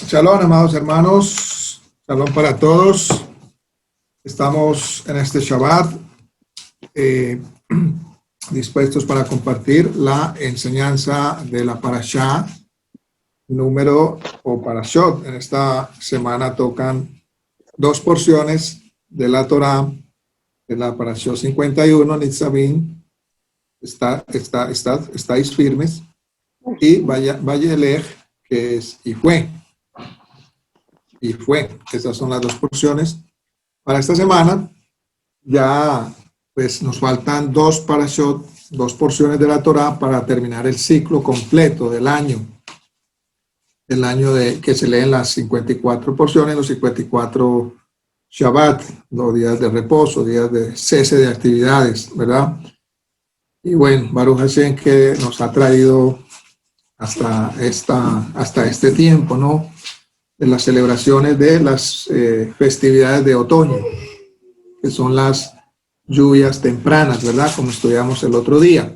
Shalom, amados hermanos. Shalom para todos. Estamos en este Shabbat dispuestos para compartir la enseñanza de la parashá número o parashot. En esta semana tocan dos porciones de la Torá, de la parashot 51, Nitzavim, estáis firmes, y Vayelech, que es y fue. Esas son las dos porciones para esta semana. Ya pues nos faltan dos parashot, dos porciones de la Torá para terminar el ciclo completo del año. El año que se leen las 54 porciones, los 54 Shabbat, los días de reposo, días de cese de actividades, ¿verdad? Y bueno, Baruch Hashem, que nos ha traído hasta este tiempo, ¿no? De las celebraciones de las festividades de otoño, que son las lluvias tempranas, ¿verdad? Como estudiamos el otro día.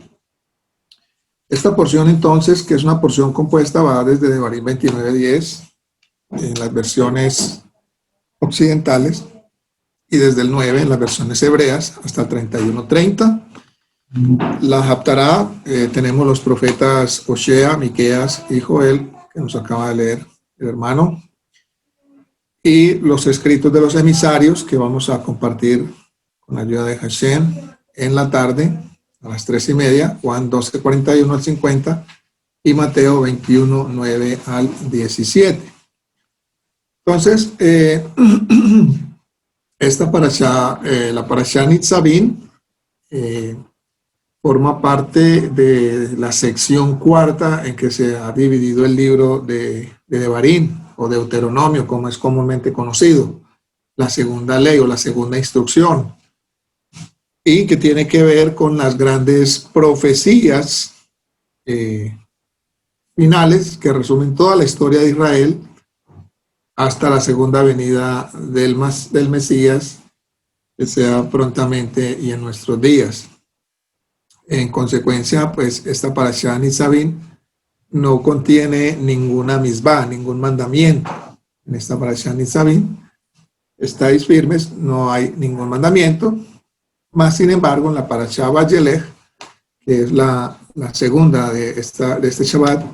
Esta porción entonces, que es una porción compuesta, va desde Devarim 29:10, en las versiones occidentales, y desde el 9 en las versiones hebreas, hasta el 31:30. La Haftará, tenemos los profetas Oshea, Miqueas y Joel, que nos acaba de leer el hermano, y los escritos de los emisarios que vamos a compartir con la ayuda de Hashem en la tarde a las 3:30, Juan 12:41 al 50 y Mateo 21:9 al 17. Entonces, esta parashá, la parashá Nitzavim, forma parte de la sección cuarta en que se ha dividido el libro de Devarim, o Deuteronomio, como es comúnmente conocido, la segunda ley o la segunda instrucción, y que tiene que ver con las grandes profecías finales que resumen toda la historia de Israel hasta la segunda venida del Mesías, que sea prontamente y en nuestros días. En consecuencia, pues esta parashá Nitzavim no contiene ninguna misbah, ningún mandamiento. En esta parashá Nitzavim, estáis firmes, no hay ningún mandamiento. Más sin embargo, en la parashá Vayelech, que es la segunda de este Shabbat,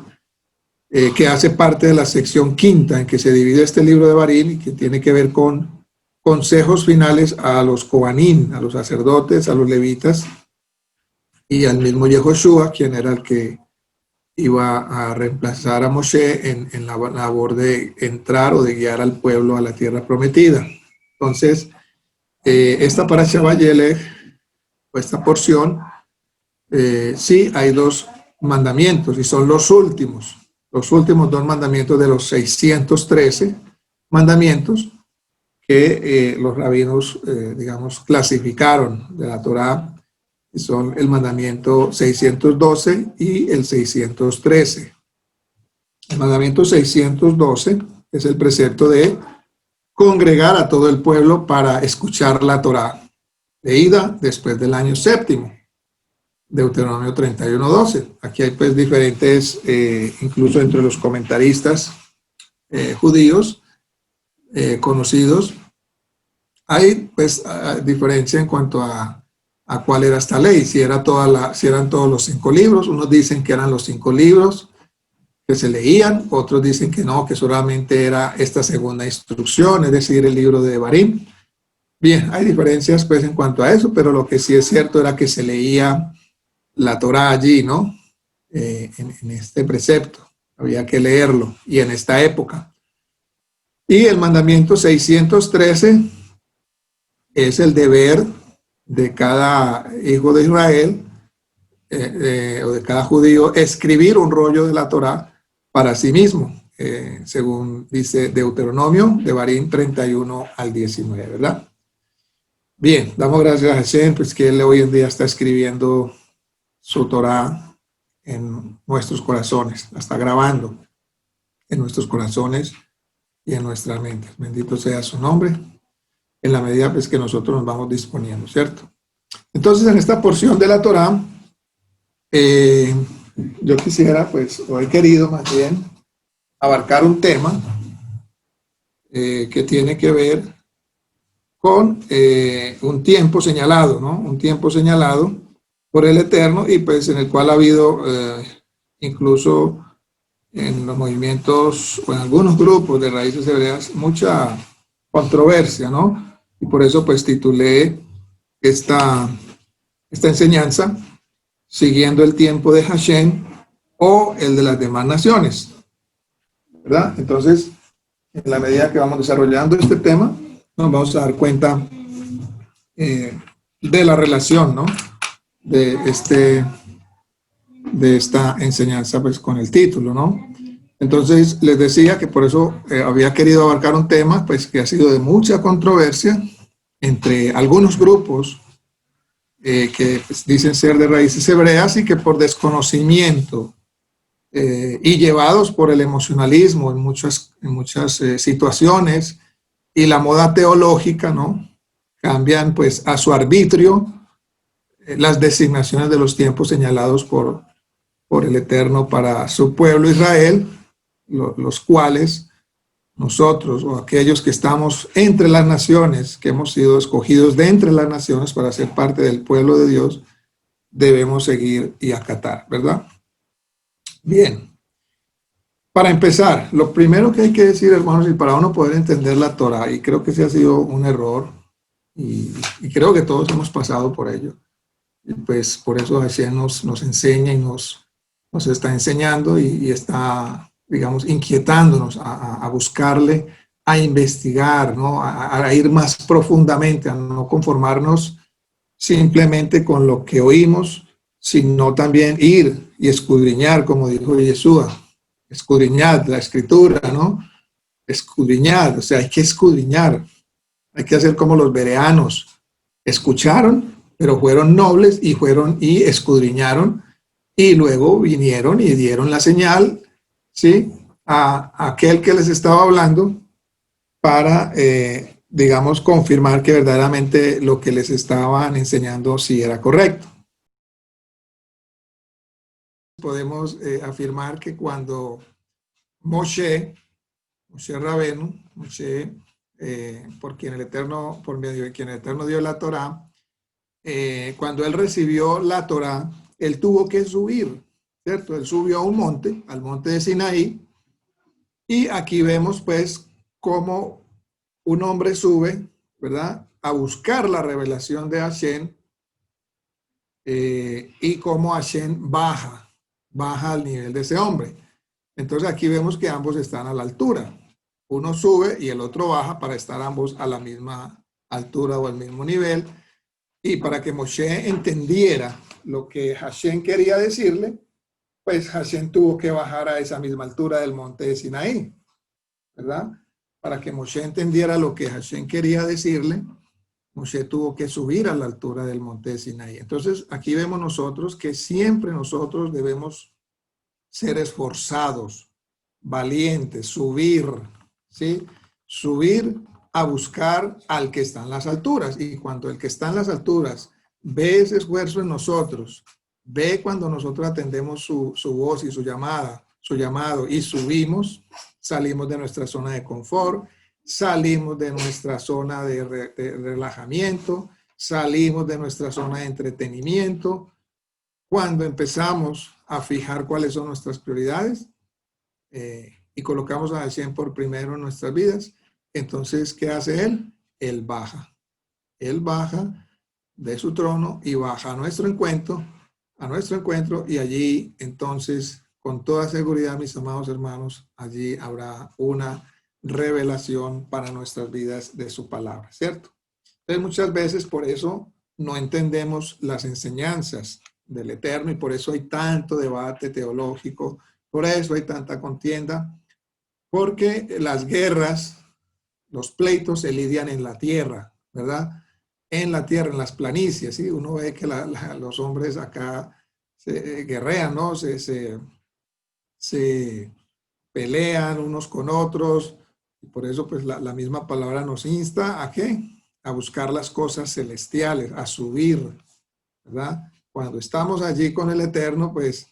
que hace parte de la sección quinta en que se divide este libro de Devarim y que tiene que ver con consejos finales a los Kohanim, a los sacerdotes, a los levitas y al mismo Yehoshua, quien era el que iba a reemplazar a Moshe en la labor de entrar o de guiar al pueblo a la tierra prometida. Entonces, esta parashá Vayelech, esta porción, sí hay dos mandamientos y son los últimos dos mandamientos de los 613 mandamientos que los rabinos, digamos, clasificaron de la Torá. Son el mandamiento 612 y el 613. El mandamiento 612 es el precepto de congregar a todo el pueblo para escuchar la Torá, leída después del año séptimo, Deuteronomio 31:12. Aquí hay pues diferentes, incluso entre los comentaristas judíos conocidos, hay pues diferencia en cuanto a cuál era esta ley, si eran todos los 5 libros. Unos dicen que eran los 5 libros que se leían, otros dicen que no, que solamente era esta segunda instrucción, es decir, el libro de Devarim. Bien, hay diferencias pues en cuanto a eso, pero lo que sí es cierto era que se leía la Torá allí, ¿no? En este precepto, había que leerlo, y en esta época. Y el mandamiento 613 es el deber de cada hijo de Israel o de cada judío escribir un rollo de la Torá para sí mismo, según dice Deuteronomio, Devarim 31 al 19, ¿verdad? Bien, damos gracias a Hashem, pues que él hoy en día está escribiendo su Torá en nuestros corazones, la está grabando en nuestros corazones y en nuestras mentes. Bendito sea su nombre, en la medida pues que nosotros nos vamos disponiendo, ¿cierto? Entonces, en esta porción de la Torá, yo quisiera, pues, o he querido más bien, abarcar un tema que tiene que ver con un tiempo señalado, ¿no? Un tiempo señalado por el Eterno y pues en el cual ha habido incluso en los movimientos o en algunos grupos de raíces hebreas mucha controversia, ¿no? Y por eso pues titulé esta enseñanza siguiendo el tiempo de Hashem o el de las demás naciones, ¿verdad? Entonces, en la medida que vamos desarrollando este tema, nos vamos a dar cuenta de la relación, ¿no? De esta enseñanza, pues, con el título, ¿no? Entonces, les decía que por eso había querido abarcar un tema, pues, que ha sido de mucha controversia entre algunos grupos que pues, dicen ser de raíces hebreas y que por desconocimiento y llevados por el emocionalismo en muchas situaciones y la moda teológica, ¿no? Cambian pues a su arbitrio las designaciones de los tiempos señalados por el Eterno para su pueblo Israel, los cuales nosotros o aquellos que estamos entre las naciones, que hemos sido escogidos de entre las naciones para ser parte del pueblo de Dios, debemos seguir y acatar, ¿verdad? Bien. Para empezar, lo primero que hay que decir, hermanos, y para uno poder entender la Torah, y creo que ese ha sido un error, y creo que todos hemos pasado por ello, y pues por eso Hashem nos enseña y nos está enseñando y está, digamos, inquietándonos a buscarle, a investigar, ¿no? A ir más profundamente, a no conformarnos simplemente con lo que oímos, sino también ir y escudriñar, como dijo Yeshua. Escudriñad la escritura, ¿no? Escudriñad, o sea, hay que escudriñar, hay que hacer como los bereanos. Escucharon, pero fueron nobles y fueron y escudriñaron y luego vinieron y dieron la señal, ¿sí? A aquel que les estaba hablando para, digamos, confirmar que verdaderamente lo que les estaban enseñando sí era correcto. Podemos afirmar que cuando Moshe Rabenu, Moshe, por medio de quien el Eterno dio la Torá, cuando él recibió la Torá, él tuvo que subir, ¿cierto? Él subió a un monte, al monte de Sinaí, y aquí vemos pues cómo un hombre sube, ¿verdad? A buscar la revelación de Hashem, y cómo Hashem baja al nivel de ese hombre. Entonces aquí vemos que ambos están a la altura. Uno sube y el otro baja para estar ambos a la misma altura o al mismo nivel. Y para que Moshe entendiera lo que Hashem quería decirle, pues Hashem tuvo que bajar a esa misma altura del monte de Sinaí, ¿verdad? Para que Moshe entendiera lo que Hashem quería decirle, Moshe tuvo que subir a la altura del monte de Sinaí. Entonces aquí vemos nosotros que siempre nosotros debemos ser esforzados, valientes, subir, ¿sí? Subir a buscar al que está en las alturas. Y cuando el que está en las alturas ve ese esfuerzo en nosotros, ve cuando nosotros atendemos su voz y su llamado y subimos, salimos de nuestra zona de confort, salimos de nuestra zona de relajamiento, salimos de nuestra zona de entretenimiento. Cuando empezamos a fijar cuáles son nuestras prioridades y colocamos a Hashem por primero en nuestras vidas, entonces, ¿qué hace Él? Él baja de su trono y baja a nuestro encuentro, y allí, entonces, con toda seguridad, mis amados hermanos, allí habrá una revelación para nuestras vidas de su palabra, ¿cierto? Entonces, muchas veces por eso no entendemos las enseñanzas del Eterno y por eso hay tanto debate teológico, por eso hay tanta contienda, porque las guerras, los pleitos se lidian en la tierra, ¿verdad? En la tierra, en las planicies, ¿sí? Uno ve que los hombres acá se guerrean, ¿no? Se pelean unos con otros, y por eso pues la misma palabra nos insta ¿a qué? A buscar las cosas celestiales, a subir, ¿verdad? Cuando estamos allí con el Eterno, pues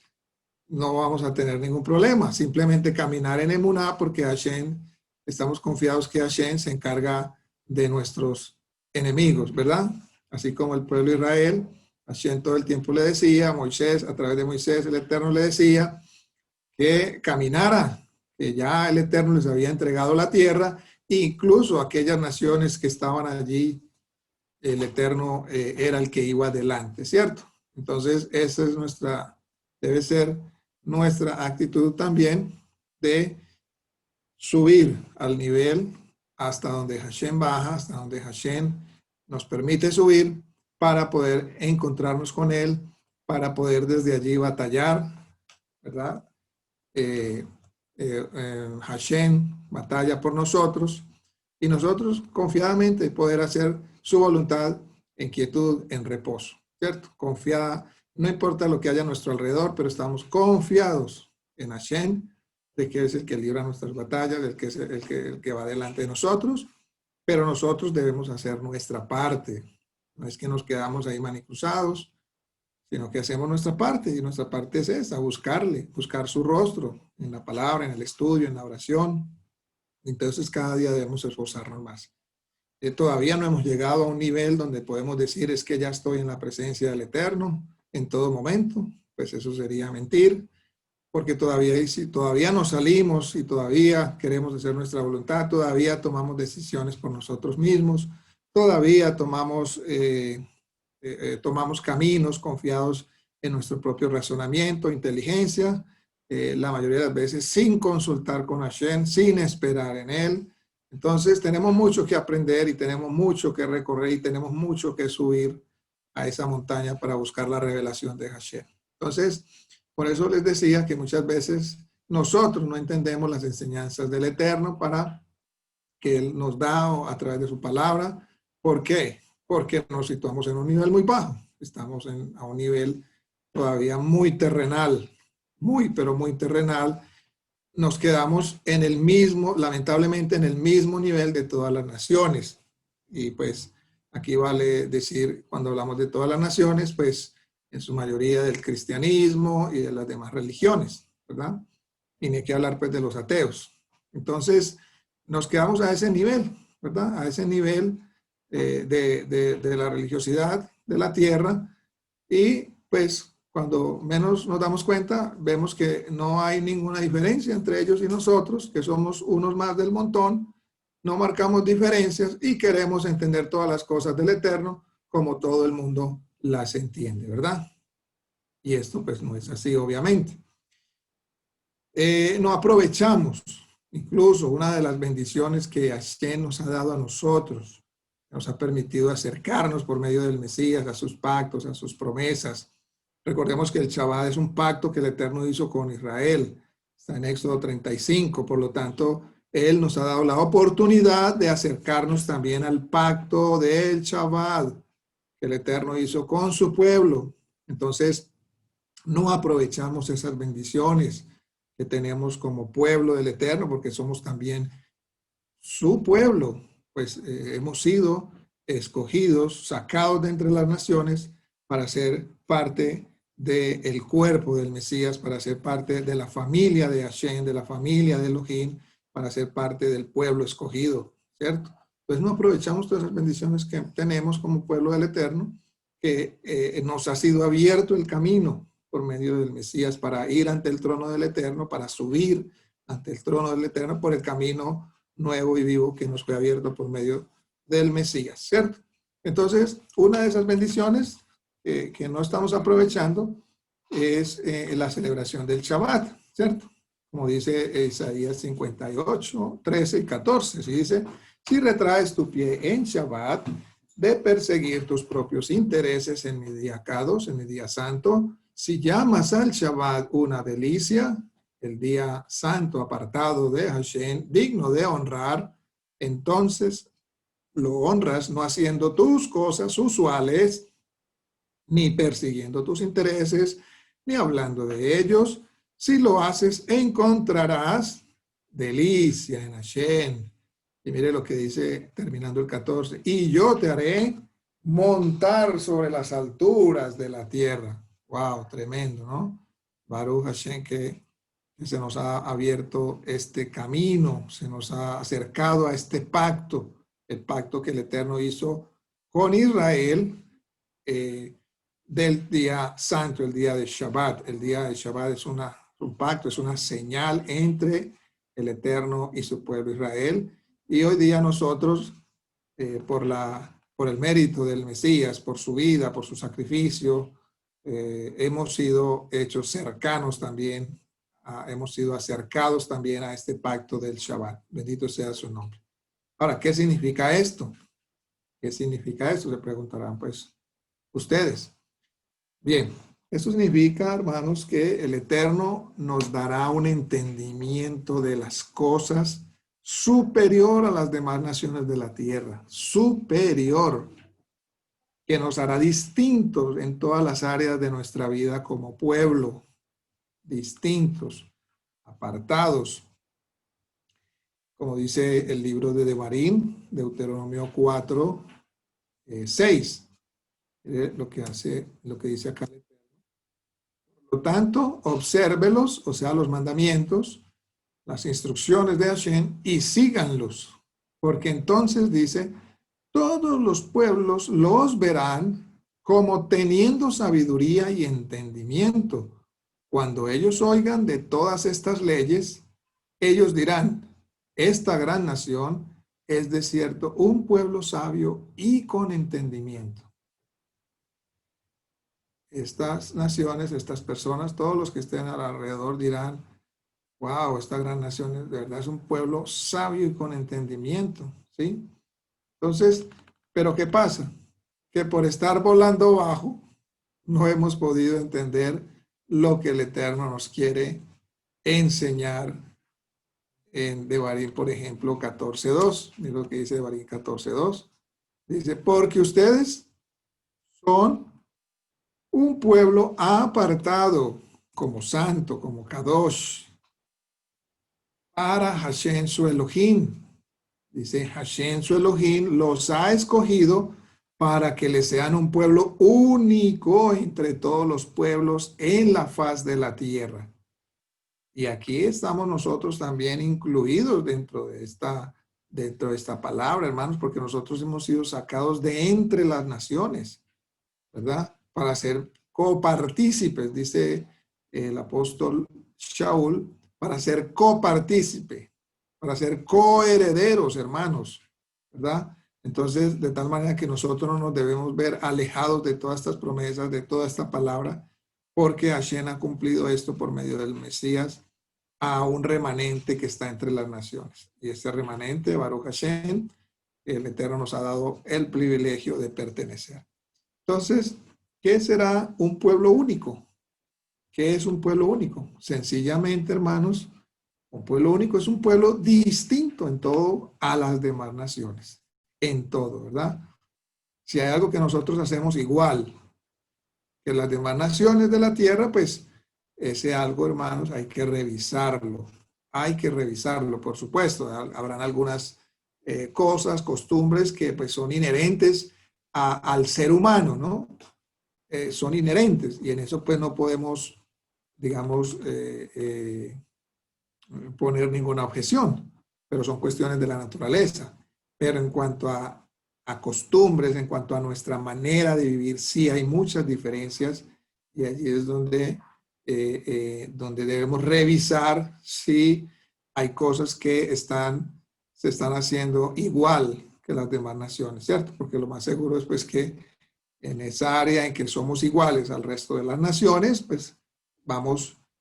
no vamos a tener ningún problema, simplemente caminar en emuná porque Hashem estamos confiados que Hashem se encarga de nuestros enemigos, ¿verdad? Así como el pueblo de Israel, Hashem todo el tiempo le decía a Moisés, a través de Moisés el Eterno le decía que caminara, que ya el Eterno les había entregado la tierra, incluso aquellas naciones que estaban allí, el Eterno era el que iba adelante, ¿cierto? Entonces, esa es debe ser nuestra actitud también de subir al nivel hasta donde Hashem baja, hasta donde Hashem nos permite subir para poder encontrarnos con Él, para poder desde allí batallar, ¿verdad? Hashem batalla por nosotros y nosotros confiadamente poder hacer su voluntad en quietud, en reposo, ¿cierto? Confiada, no importa lo que haya a nuestro alrededor, pero estamos confiados en Hashem, de que es el que libra nuestras batallas, el que es el que va delante de nosotros, pero nosotros debemos hacer nuestra parte. No es que nos quedamos ahí manicruzados, sino que hacemos nuestra parte, y nuestra parte es esa, buscarle, buscar su rostro en la palabra, en el estudio, en la oración. Entonces cada día debemos esforzarnos más. Todavía no hemos llegado a un nivel donde podemos decir es que ya estoy en la presencia del Eterno en todo momento, pues eso sería mentir, porque si todavía nos salimos y todavía queremos hacer nuestra voluntad, todavía tomamos decisiones por nosotros mismos, todavía tomamos caminos confiados en nuestro propio razonamiento, inteligencia, la mayoría de las veces sin consultar con Hashem, sin esperar en Él. Entonces tenemos mucho que aprender y tenemos mucho que recorrer y tenemos mucho que subir a esa montaña para buscar la revelación de Hashem. Entonces, por eso les decía que muchas veces nosotros no entendemos las enseñanzas del Eterno para que Él nos da a través de su palabra. ¿Por qué? Porque nos situamos en un nivel muy bajo. Estamos a un nivel todavía muy terrenal, pero muy terrenal. Nos quedamos en el mismo, lamentablemente, en el mismo nivel de todas las naciones. Y pues aquí vale decir, cuando hablamos de todas las naciones, pues en su mayoría del cristianismo y de las demás religiones, ¿verdad? Y ni hay que hablar pues de los ateos. Entonces, nos quedamos a ese nivel, ¿verdad? A ese nivel de la religiosidad de la tierra, y pues cuando menos nos damos cuenta, vemos que no hay ninguna diferencia entre ellos y nosotros, que somos unos más del montón, no marcamos diferencias y queremos entender todas las cosas del Eterno como todo el mundo las entiende, ¿verdad? Y esto pues no es así, obviamente. No aprovechamos incluso una de las bendiciones que Hashem nos ha dado a nosotros, nos ha permitido acercarnos por medio del Mesías a sus pactos, a sus promesas. Recordemos que el Shabbat es un pacto que el Eterno hizo con Israel, está en Éxodo 35, por lo tanto, Él nos ha dado la oportunidad de acercarnos también al pacto del Shabbat que el Eterno hizo con su pueblo. Entonces, no aprovechamos esas bendiciones que tenemos como pueblo del Eterno, porque somos también su pueblo, pues hemos sido escogidos, sacados de entre las naciones para ser parte del cuerpo del Mesías, para ser parte de la familia de Hashem, de la familia de Elohim, para ser parte del pueblo escogido, ¿cierto? Pues no aprovechamos todas esas bendiciones que tenemos como pueblo del Eterno, que nos ha sido abierto el camino por medio del Mesías para ir ante el trono del Eterno, para subir ante el trono del Eterno por el camino nuevo y vivo que nos fue abierto por medio del Mesías, ¿cierto? Entonces, una de esas bendiciones que no estamos aprovechando es la celebración del Shabbat, ¿cierto? Como dice Isaías 58, 13 y 14, ¿sí? Dice, si retraes tu pie en Shabbat de perseguir tus propios intereses en mi día Kadosh, en mi día santo, si llamas al Shabbat una delicia, el día santo apartado de Hashem, digno de honrar, entonces lo honras no haciendo tus cosas usuales, ni persiguiendo tus intereses, ni hablando de ellos. Si lo haces, encontrarás delicia en Hashem. Y mire lo que dice terminando el 14. Y yo te haré montar sobre las alturas de la tierra. Wow, tremendo, ¿no? Baruch Hashem, que que se nos ha abierto este camino, se nos ha acercado a este pacto, el pacto que el Eterno hizo con Israel del día santo, el día de Shabbat. El día de Shabbat es un pacto, es una señal entre el Eterno y su pueblo Israel. Y hoy día nosotros, por el mérito del Mesías, por su vida, por su sacrificio, hemos sido hechos cercanos también, hemos sido acercados también a este pacto del Shabbat. Bendito sea su nombre. Ahora, ¿qué significa esto? ¿Qué significa esto? Se preguntarán, pues, ustedes. Bien, eso significa, hermanos, que el Eterno nos dará un entendimiento de las cosas superior a las demás naciones de la tierra, superior, que nos hará distintos en todas las áreas de nuestra vida como pueblo, distintos, apartados, como dice el libro de Devarim, Deuteronomio 4, 6, lo que dice acá. Por lo tanto, obsérvelos, o sea, los mandamientos, las instrucciones de Hashem, y síganlos, porque entonces dice, todos los pueblos los verán como teniendo sabiduría y entendimiento. Cuando ellos oigan de todas estas leyes, ellos dirán, esta gran nación es de cierto un pueblo sabio y con entendimiento. Estas naciones, estas personas, todos los que estén alrededor dirán, wow, esta gran nación de verdad es un pueblo sabio y con entendimiento, ¿sí? Entonces, ¿pero qué pasa? Que por estar volando bajo, no hemos podido entender lo que el Eterno nos quiere enseñar en Devarim, por ejemplo, 14.2. Mira lo que dice Devarim 14.2. Dice, porque ustedes son un pueblo apartado como santo, como Kadosh, para Hashem su Elohim. Dice, Hashem su Elohim los ha escogido para que le sean un pueblo único entre todos los pueblos en la faz de la tierra. Y aquí estamos nosotros también incluidos dentro de esta palabra, hermanos, porque nosotros hemos sido sacados de entre las naciones, ¿verdad? Para ser copartícipes, dice el apóstol Shaul, para ser copartícipe, para ser coherederos, hermanos, ¿verdad? Entonces, de tal manera que nosotros no nos debemos ver alejados de todas estas promesas, de toda esta palabra, porque Hashem ha cumplido esto por medio del Mesías a un remanente que está entre las naciones. Y este remanente, Baruch Hashem, el Eterno nos ha dado el privilegio de pertenecer. Entonces, ¿qué será un pueblo único? ¿Qué es un pueblo único? Sencillamente, hermanos, un pueblo único es un pueblo distinto en todo a las demás naciones. En todo, ¿verdad? Si hay algo que nosotros hacemos igual que las demás naciones de la tierra, pues ese algo, hermanos, hay que revisarlo. Hay que revisarlo, por supuesto. Habrán algunas cosas, costumbres que pues son inherentes al ser humano, ¿no? Son inherentes y en eso pues no podemos, digamos, poner ninguna objeción, pero son cuestiones de la naturaleza. Pero en cuanto a costumbres, en cuanto a nuestra manera de vivir, sí hay muchas diferencias y allí es donde debemos revisar si hay cosas que se están haciendo igual que las demás naciones, ¿cierto? Porque lo más seguro es pues que en esa área en que somos iguales al resto de las naciones, pues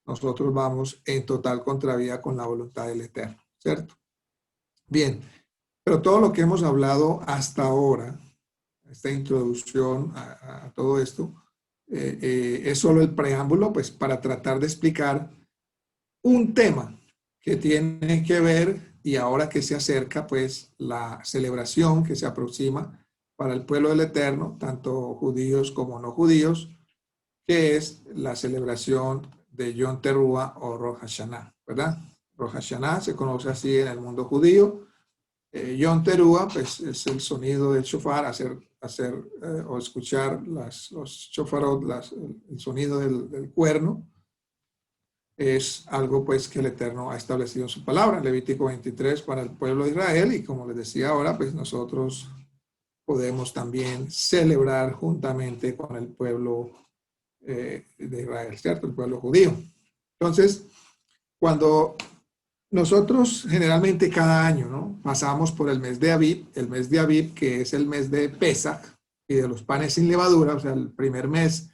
nosotros vamos en total contravía con la voluntad del Eterno, ¿cierto? Bien, pero todo lo que hemos hablado hasta ahora, esta introducción a todo esto, es solo el preámbulo, pues para tratar de explicar un tema que tiene que ver, y ahora que se acerca, pues la celebración que se aproxima para el pueblo del Eterno, tanto judíos como no judíos, que es la celebración de Yom Teruah o Rosh Hashanah, ¿verdad? Rosh Hashanah se conoce así en el mundo judío. Yom Teruah, pues es el sonido del shofar, o escuchar los shofarot, el sonido del cuerno. es algo pues que el Eterno ha establecido en su palabra, Levítico 23 para el pueblo de Israel, y como les decía ahora, pues nosotros podemos también celebrar juntamente con el pueblo de Israel, ¿cierto? El pueblo judío. Entonces, cuando nosotros generalmente cada año, ¿no? Pasamos por el mes de Aviv, que es el mes de Pesach y de los panes sin levadura, o sea, el primer mes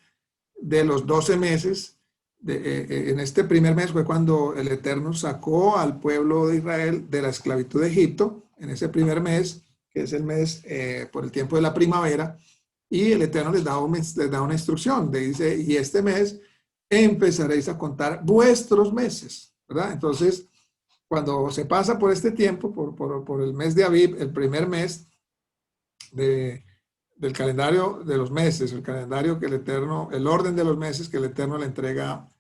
de los 12 meses. En este primer mes fue cuando el Eterno sacó al pueblo de Israel de la esclavitud de Egipto, en ese primer mes, que es el mes por el tiempo de la primavera, y el Eterno les da una instrucción, le dice, y este mes empezaréis a contar vuestros meses, ¿verdad? Entonces, cuando se pasa por este tiempo, por el mes de Aviv, el primer mes del calendario de los meses, el calendario que el Eterno, el orden de los meses que el Eterno le entrega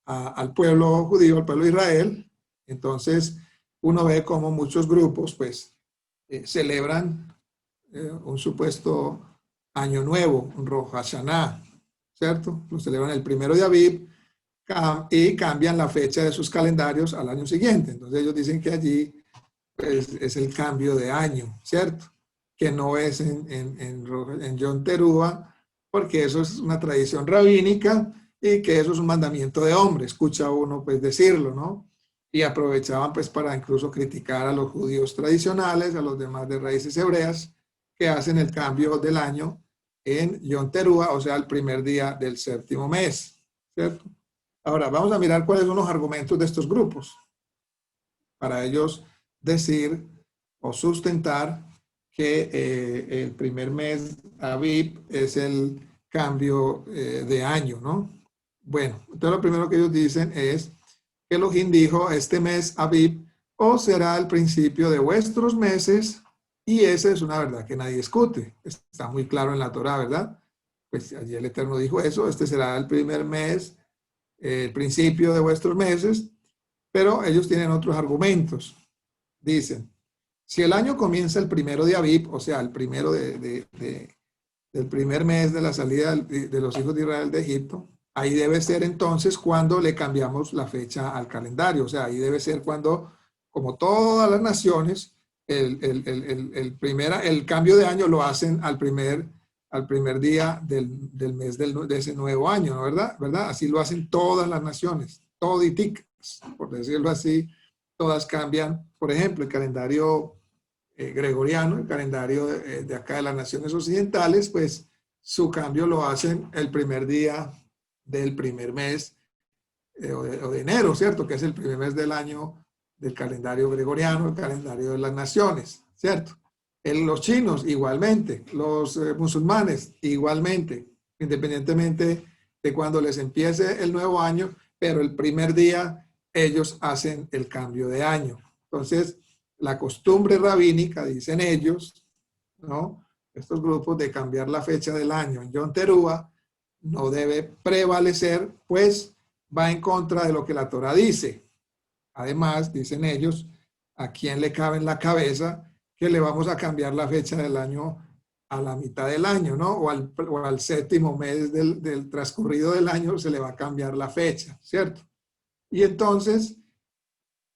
al pueblo judío, al pueblo de Israel, entonces uno ve como muchos grupos pues celebran un supuesto año nuevo, un Rosh Hashanah, ¿cierto? Lo celebran el primero de Aviv y cambian la fecha de sus calendarios al año siguiente. Entonces ellos dicen que allí pues, es el cambio de año, ¿cierto? Que no es en Yom Teruah, porque eso es una tradición rabínica y que eso es un mandamiento de hombre, escucha uno pues decirlo, ¿no? Y aprovechaban pues para incluso criticar a los judíos tradicionales, a los demás de raíces hebreas, que hacen el cambio del año en Yom Teruah, o sea, el primer día del séptimo mes, ¿cierto? Ahora, vamos a mirar cuáles son los argumentos de estos grupos para ellos decir o sustentar que el primer mes Aviv es el cambio de año, ¿no? Bueno, entonces lo primero que ellos dicen es que Elohim dijo, este mes Aviv os será el principio de vuestros meses, y esa es una verdad que nadie discute. Está muy claro en la Torá, ¿verdad? Pues allí el Eterno dijo eso, este será el primer mes, el principio de vuestros meses, pero ellos tienen otros argumentos. Dicen, si el año comienza el primero de Aviv, o sea, el primero del primer mes de la salida de los hijos de Israel de Egipto, ahí debe ser entonces cuando le cambiamos la fecha al calendario, o sea, ahí debe ser cuando, como todas las naciones, el cambio de año lo hacen al primer día del mes de ese nuevo año, ¿no? ¿Verdad? Así lo hacen todas las naciones, toditicas, por decirlo así, todas cambian. Por ejemplo, el calendario gregoriano, el calendario de acá de las naciones occidentales, pues su cambio lo hacen el primer día del primer mes o de enero, ¿cierto? Que es el primer mes del año del calendario gregoriano, el calendario de las naciones, ¿cierto? Los chinos igualmente, los musulmanes igualmente, independientemente de cuando les empiece el nuevo año, pero el primer día ellos hacen el cambio de año. Entonces, la costumbre rabínica, dicen ellos, ¿no? Estos grupos de cambiar la fecha del año en Yom Teruah no debe prevalecer, pues va en contra de lo que la Torah dice. Además, dicen ellos, ¿a quién le cabe en la cabeza que le vamos a cambiar la fecha del año a la mitad del año, ¿no? O al séptimo mes del transcurrido del año se le va a cambiar la fecha, ¿cierto? Y entonces,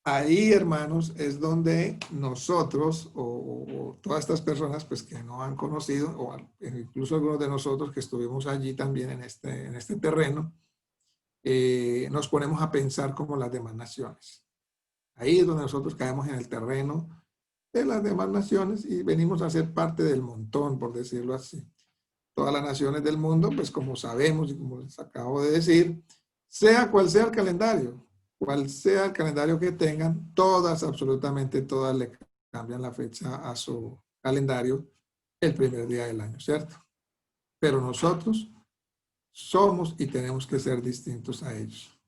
ahí, hermanos, es donde nosotros o todas estas personas pues que no han conocido, o incluso algunos de nosotros que estuvimos allí también en este terreno, nos ponemos a pensar como las demás naciones. Ahí es donde nosotros caemos en el terreno de las demás naciones y venimos a ser parte del montón, por decirlo así. Todas las naciones del mundo, pues como sabemos y como les acabo de decir, sea cual sea el calendario, cual sea el calendario que tengan, todas, absolutamente todas le cambian la fecha a su calendario el primer día del año, ¿cierto? Pero nosotros somos y tenemos que ser distintos a ellos,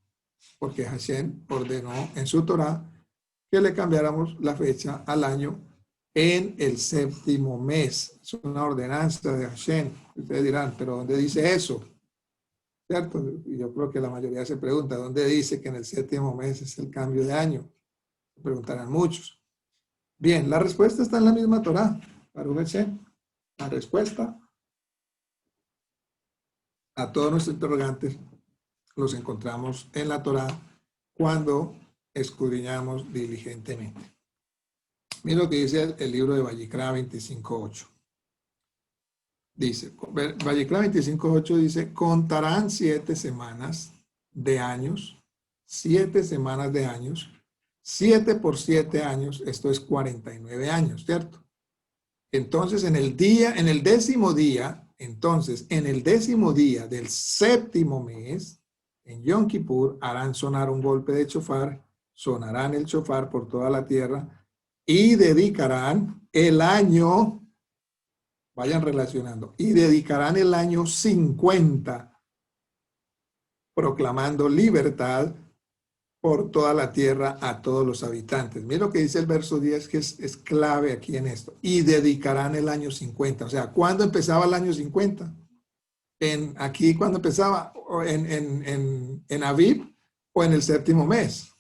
porque Hashem ordenó en su Torah que le cambiáramos la fecha al año en el séptimo mes. Es una ordenanza de Hashem. Ustedes dirán, ¿pero dónde dice eso? ¿Cierto? Y yo creo que la mayoría se pregunta, ¿dónde dice que en el séptimo mes es el cambio de año? Se preguntarán muchos. Bien, la respuesta está en la misma Torah. Baruch Hashem. La respuesta a todos nuestros interrogantes los encontramos en la Torah, cuando escudriñamos diligentemente. Mira lo que dice el libro de Vallicrá 25:8. Dice, Vallicrá 25:8 dice, contarán 7 semanas de años, 7 semanas de años, 7 por 7 años, esto es 49 años, ¿cierto? Entonces, en el 10º día, entonces, en el 10º día del 7º mes, en Yom Kippur, harán sonar un golpe de shofar, sonarán el shofar por toda la tierra y dedicarán el año, vayan relacionando, y dedicarán el año 50, proclamando libertad por toda la tierra a todos los habitantes. Mira lo que dice el verso 10, que es clave aquí en esto. Y dedicarán el año 50. O sea, ¿cuándo empezaba el año 50? Aquí, ¿cuándo empezaba? En Aviv o en el 7º mes,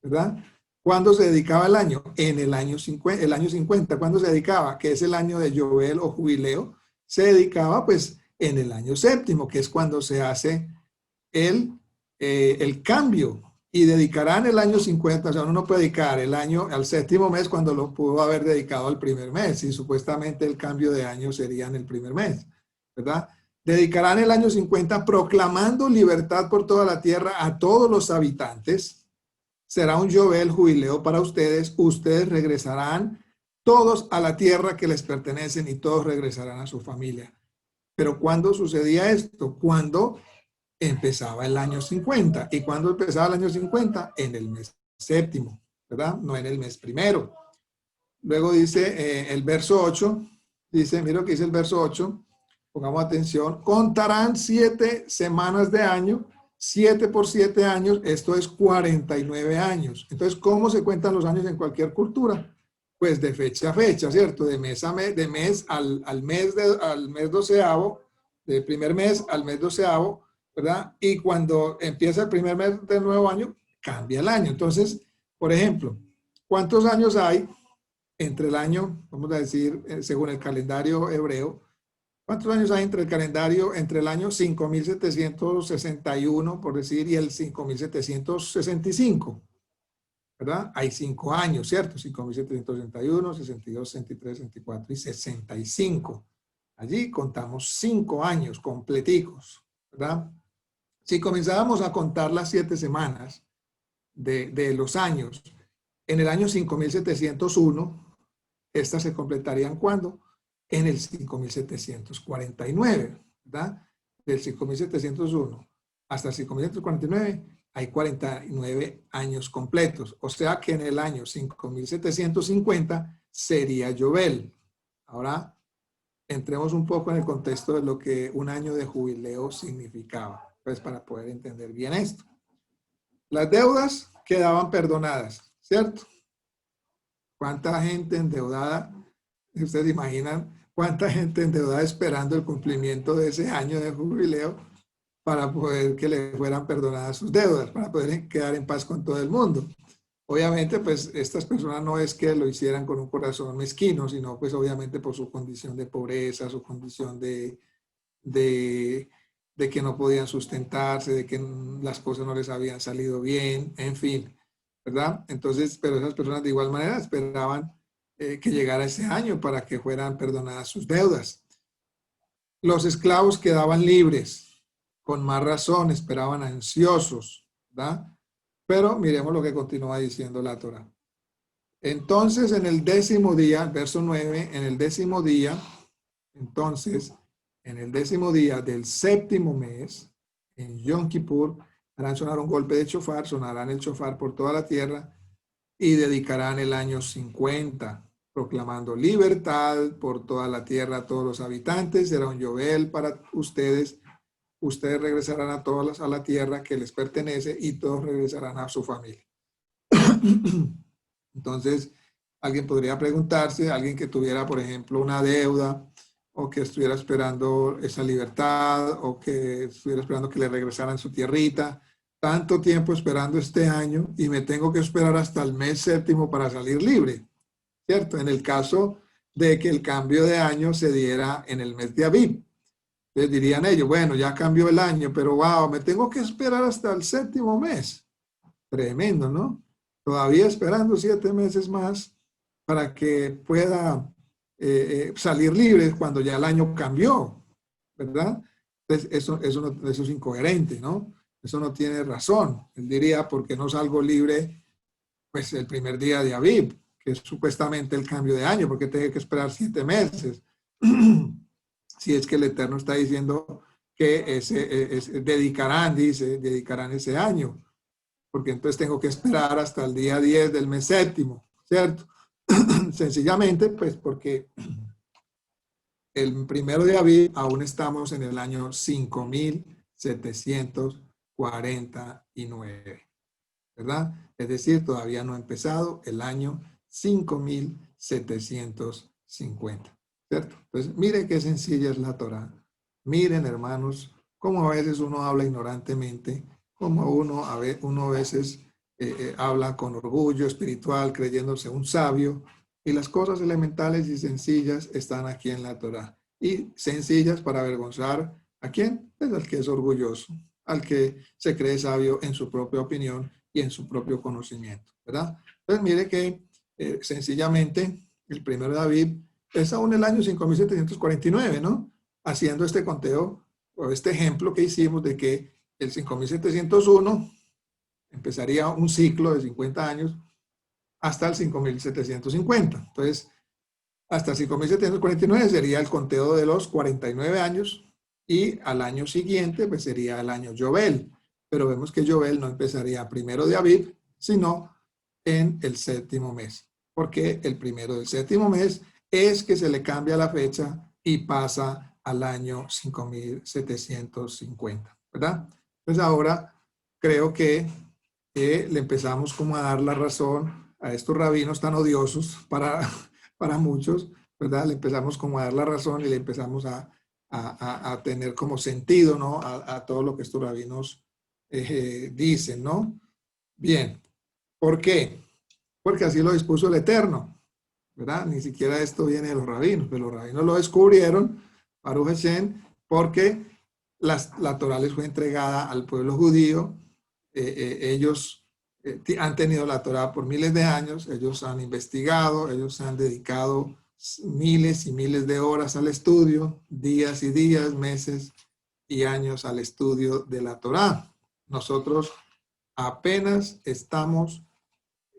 ¿verdad? ¿Cuándo se dedicaba el año? En el año 50. El año 50, ¿cuándo se dedicaba? Que es el año de Yobel o Jubileo. Se dedicaba, pues, en el año 7º, que es cuando se hace el cambio. Y dedicarán el año 50, o sea, uno no puede dedicar el año al 7º mes cuando lo pudo haber dedicado al primer mes, y supuestamente el cambio de año sería en el primer mes, ¿verdad? Dedicarán el año 50 proclamando libertad por toda la tierra a todos los habitantes. Será un Yobel jubileo para ustedes. Ustedes regresarán todos a la tierra que les pertenecen y todos regresarán a su familia. Pero ¿cuándo sucedía esto? Cuando empezaba el año 50. ¿Y cuándo empezaba el año 50? En el mes 7º, ¿verdad? No en el mes primero. Luego dice el verso 8, dice, mira lo que dice el verso 8, pongamos atención, contarán 7 semanas de año, 7 por 7 años, esto es 49 años. Entonces, ¿cómo se cuentan los años en cualquier cultura? Pues de fecha a fecha, ¿cierto? De mes a mes, de mes al mes 12º, del primer mes al mes 12º, ¿verdad? Y cuando empieza el primer mes del nuevo año, cambia el año. Entonces, por ejemplo, ¿cuántos años hay entre el año, vamos a decir, según el calendario hebreo, cuántos años hay entre el año 5761, por decir, y el 5765? ¿Verdad? Hay 5 años, ¿cierto? 5761, 62, 63, 64 y 65. Allí contamos 5 años completicos, ¿verdad? Si comenzábamos a contar las 7 semanas de los años, en el año 5701, estas se completarían ¿cuándo? En el 5749, ¿verdad? Del 5701 hasta el 5749 hay 49 años completos. O sea que en el año 5750 sería Yobel. Ahora entremos un poco en el contexto de lo que un año de jubileo significaba, pues para poder entender bien esto. Las deudas quedaban perdonadas, ¿cierto? ¿Cuánta gente endeudada? Ustedes imaginan cuánta gente endeudada esperando el cumplimiento de ese año de jubileo para poder que le fueran perdonadas sus deudas, para poder quedar en paz con todo el mundo. Obviamente, pues estas personas no es que lo hicieran con un corazón mezquino, sino pues obviamente por su condición de pobreza, su condición de que no podían sustentarse, de que las cosas no les habían salido bien, en fin, ¿verdad? Entonces, pero esas personas de igual manera esperaban que llegara ese año para que fueran perdonadas sus deudas. Los esclavos quedaban libres, con más razón, esperaban ansiosos, ¿verdad? Pero miremos lo que continúa diciendo la Torá. Entonces, en el 10º día, verso 9, en el 10º día, entonces, en el 10º día del 7º mes, en Yom Kippur, harán sonar un golpe de shofar, sonarán el shofar por toda la tierra y dedicarán el año 50, proclamando libertad por toda la tierra a todos los habitantes. Será un Yobel para ustedes. Ustedes regresarán a todas a la tierra que les pertenece y todos regresarán a su familia. Entonces, alguien podría preguntarse, alguien que tuviera, por ejemplo, una deuda o que estuviera esperando esa libertad o que estuviera esperando que le regresaran su tierrita, tanto tiempo esperando este año y me tengo que esperar hasta el mes 7º para salir libre, ¿cierto? En el caso de que el cambio de año se diera en el mes de Aviv. Entonces dirían ellos, bueno, ya cambió el año, pero wow, me tengo que esperar hasta el 7º mes. Tremendo, ¿no? Todavía esperando 7 meses más para que pueda salir libre cuando ya el año cambió, ¿verdad? Entonces, eso es incoherente, ¿no? Eso no tiene razón. Él diría, ¿por qué no salgo libre pues el primer día de Aviv, que es supuestamente el cambio de año? ¿Por qué tengo que esperar 7 meses? Si es que el Eterno está diciendo que dedicarán ese año, porque entonces tengo que esperar hasta el día 10 del mes séptimo, ¿cierto? Sencillamente, pues porque el primero de abril aún estamos en el año 5749, ¿verdad? Es decir, todavía no ha empezado el año 5750, ¿cierto? Entonces, mire qué sencilla es la Torá. Miren, hermanos, cómo a veces uno habla ignorantemente, cómo uno a veces habla con orgullo espiritual, creyéndose un sabio, y las cosas elementales y sencillas están aquí en la Torá. Y sencillas para avergonzar ¿a quién? Pues al que es orgulloso, al que se cree sabio en su propia opinión y en su propio conocimiento, ¿verdad? Entonces, mire que sencillamente el primero de David es aún el año 5749, ¿no? Haciendo este conteo o este ejemplo que hicimos de que el 5701 empezaría un ciclo de 50 años hasta el 5750. Entonces, hasta el 5749 sería el conteo de los 49 años y al año siguiente pues sería el año Yobel. Pero vemos que Yobel no empezaría primero de Aviv, sino en el séptimo mes, porque el primero del séptimo mes es que se le cambia la fecha y pasa al año 5750, ¿verdad? Entonces ahora creo que le empezamos como a dar la razón a estos rabinos tan odiosos para muchos, ¿verdad? Le empezamos como a dar la razón y le empezamos a tener como sentido, ¿no? A todo lo que estos rabinos dicen, ¿no? Bien, ¿por qué? Porque así lo dispuso el Eterno, ¿verdad? Ni siquiera esto viene de los rabinos, pero los rabinos lo descubrieron, Baruch Hashem, porque la Torá les fue entregada al pueblo judío. Ellos han tenido la Torá por miles de años, ellos han investigado, ellos han dedicado miles y miles de horas al estudio, días y días, meses y años al estudio de la Torá. Nosotros apenas estamos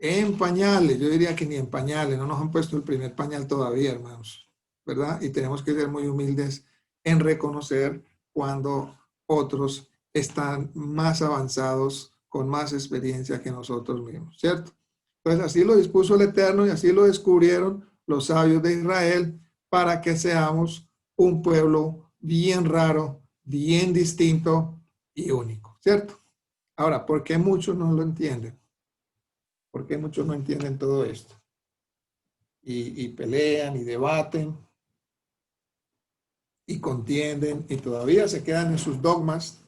en pañales, yo diría que ni en pañales, no nos han puesto el primer pañal todavía, hermanos, ¿verdad? Y tenemos que ser muy humildes en reconocer cuando otros están más avanzados, con más experiencia que nosotros mismos, ¿cierto? Entonces así lo dispuso el Eterno y así lo descubrieron los sabios de Israel para que seamos un pueblo bien raro, bien distinto y único, ¿cierto? Ahora, ¿por qué muchos no lo entienden? ¿Por qué muchos no entienden todo esto? Y pelean y debaten y contienden y todavía se quedan en sus dogmas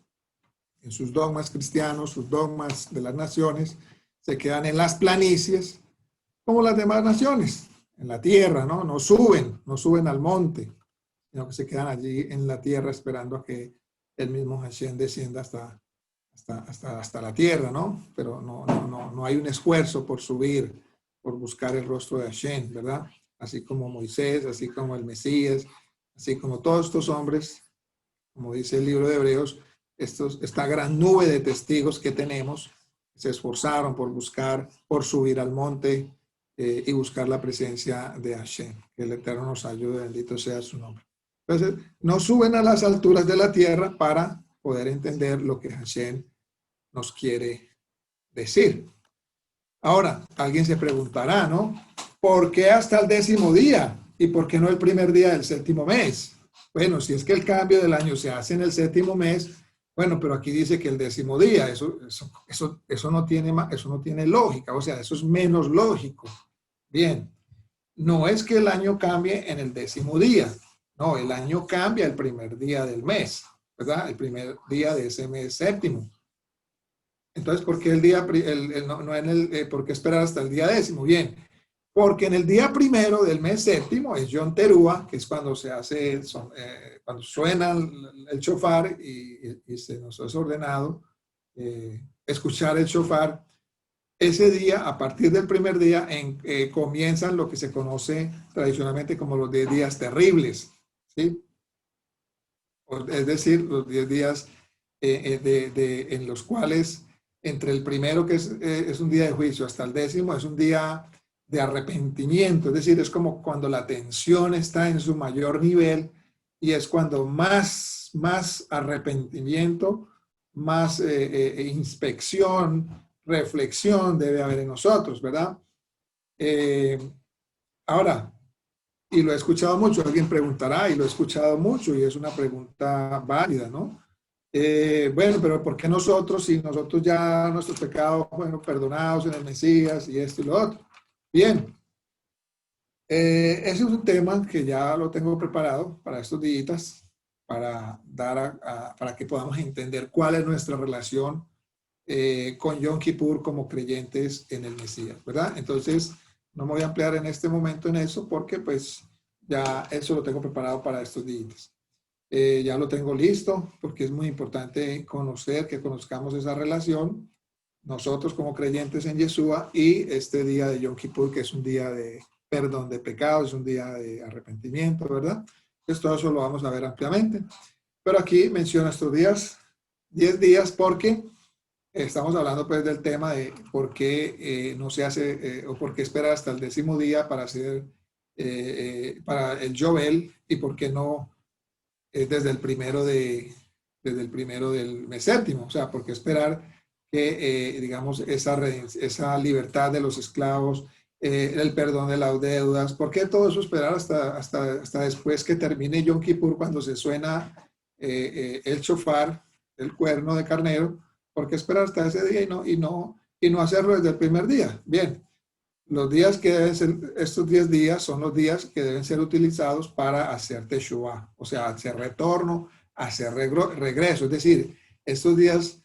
cristianos, sus dogmas de las naciones, se quedan en las planicies como las demás naciones, en la tierra, ¿no? No suben al monte, sino que se quedan allí en la tierra esperando a que el mismo Hashem descienda hasta la tierra, ¿no? Pero no hay un esfuerzo por subir, por buscar el rostro de Hashem, ¿verdad? Así como Moisés, así como el Mesías, así como todos estos hombres, como dice el libro de Hebreos, esta gran nube de testigos que tenemos, se esforzaron por buscar, por subir al monte y buscar la presencia de Hashem. Que el Eterno nos ayude, bendito sea su nombre. Entonces, no suben a las alturas de la tierra para poder entender lo que Hashem nos quiere decir. Ahora, alguien se preguntará, ¿no? ¿Por qué hasta el 10º día? ¿Y por qué no el primer día del séptimo mes? Bueno, si es que el cambio del año se hace en el séptimo mes, bueno, pero aquí dice que el 10º día, eso no tiene lógica, o sea, eso es menos lógico. Bien, no es que el año cambie en el 10º día, no, el año cambia el primer día del mes, ¿verdad? El primer día de ese mes séptimo. Entonces, ¿por qué por qué esperar hasta el día 10º? Bien, porque en el día primero del mes séptimo es Yom Teruah, que es cuando se hace, cuando suena el shofar y se nos es ordenado escuchar el shofar. ese día, a partir del primer día, comienzan lo que se conoce tradicionalmente como los 10 días terribles, ¿sí? Es decir, los 10 días en los cuales entre el primero, que es un día de juicio, hasta el 10º, es un día de arrepentimiento. Es decir, es como cuando la tensión está en su mayor nivel y es cuando más arrepentimiento, más inspección, reflexión debe haber en nosotros, ¿verdad? Eh, Ahora, y lo he escuchado mucho, alguien preguntará, y lo he escuchado mucho, y es una pregunta válida, ¿no? Bueno, pero ¿por qué nosotros, si nosotros ya nuestros pecados fueron perdonados en el Mesías y esto y lo otro? Bien, ese es un tema que ya lo tengo preparado para estos días, para para que podamos entender cuál es nuestra relación con Yom Kippur como creyentes en el Mesías, ¿verdad? Entonces, no me voy a ampliar en este momento en eso porque pues ya eso lo tengo preparado para estos días. Ya lo tengo listo porque es muy importante conocer, que conozcamos esa relación, nosotros como creyentes en Yeshua y este día de Yom Kippur, que es un día de perdón de pecados, es un día de arrepentimiento, ¿verdad? Entonces todo eso lo vamos a ver ampliamente. Pero aquí menciono estos días, 10 días, porque estamos hablando pues del tema de por qué no se hace o por qué esperar hasta el 10º día para hacer para el Yovel y por qué no desde desde el primero del mes séptimo. O sea, por qué esperar que digamos esa libertad de los esclavos, el perdón de las deudas, por qué todo eso esperar hasta después que termine Yom Kippur cuando se suena el shofar, el cuerno de carnero. ¿Por qué esperar hasta ese día y no hacerlo desde el primer día? Bien, los días que deben ser, estos 10 días son los días que deben ser utilizados para hacer Teshuvah, o sea, hacer retorno, hacer regreso. Es decir, estos días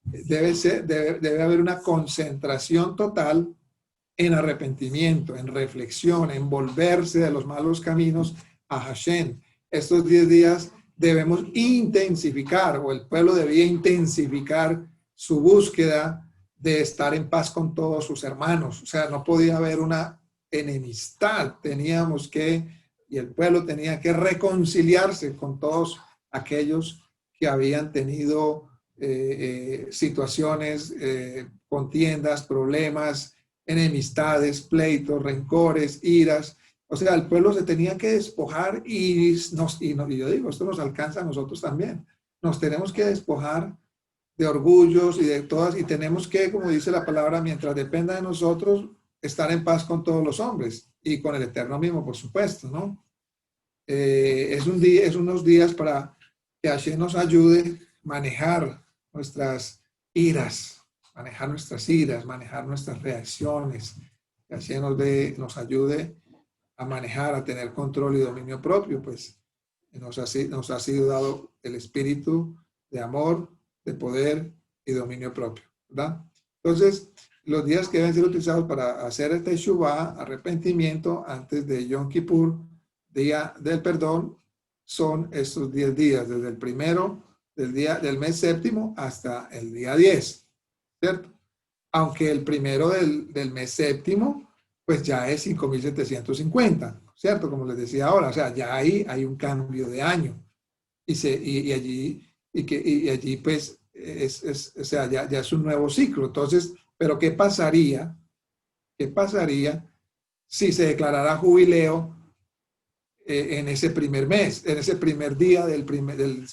debe haber una concentración total en arrepentimiento, en reflexión, en volverse de los malos caminos a Hashem. Estos 10 días debemos intensificar, o el pueblo debía intensificar su búsqueda de estar en paz con todos sus hermanos. O sea, no podía haber una enemistad. Y el pueblo tenía que reconciliarse con todos aquellos que habían tenido situaciones, contiendas, problemas, enemistades, pleitos, rencores, iras. O sea, el pueblo se tenía que despojar y yo digo, esto nos alcanza a nosotros también. Nos tenemos que despojar de orgullos y de todas, y tenemos que, como dice la palabra, mientras dependa de nosotros, estar en paz con todos los hombres y con el Eterno mismo, por supuesto, ¿no? Es unos días para que Hashem nos ayude a manejar nuestras iras, manejar nuestras reacciones, que Hashem nos ayude a manejar, a tener control y dominio propio, pues nos ha sido dado el espíritu de amor, de poder y dominio propio, ¿verdad? Entonces, los días que deben ser utilizados para hacer el Teshuvah, arrepentimiento, antes de Yom Kippur, día del perdón, son estos 10 días, desde el primero del mes séptimo hasta el día 10, ¿cierto? Aunque el primero del mes séptimo, pues ya es 5.750, ¿cierto? Como les decía ahora, o sea, ya ahí hay un cambio de año. Y allí pues, o sea, ya es un nuevo ciclo. Entonces, ¿pero qué pasaría? ¿Qué pasaría si se declarara jubileo en ese primer mes, en ese primer día del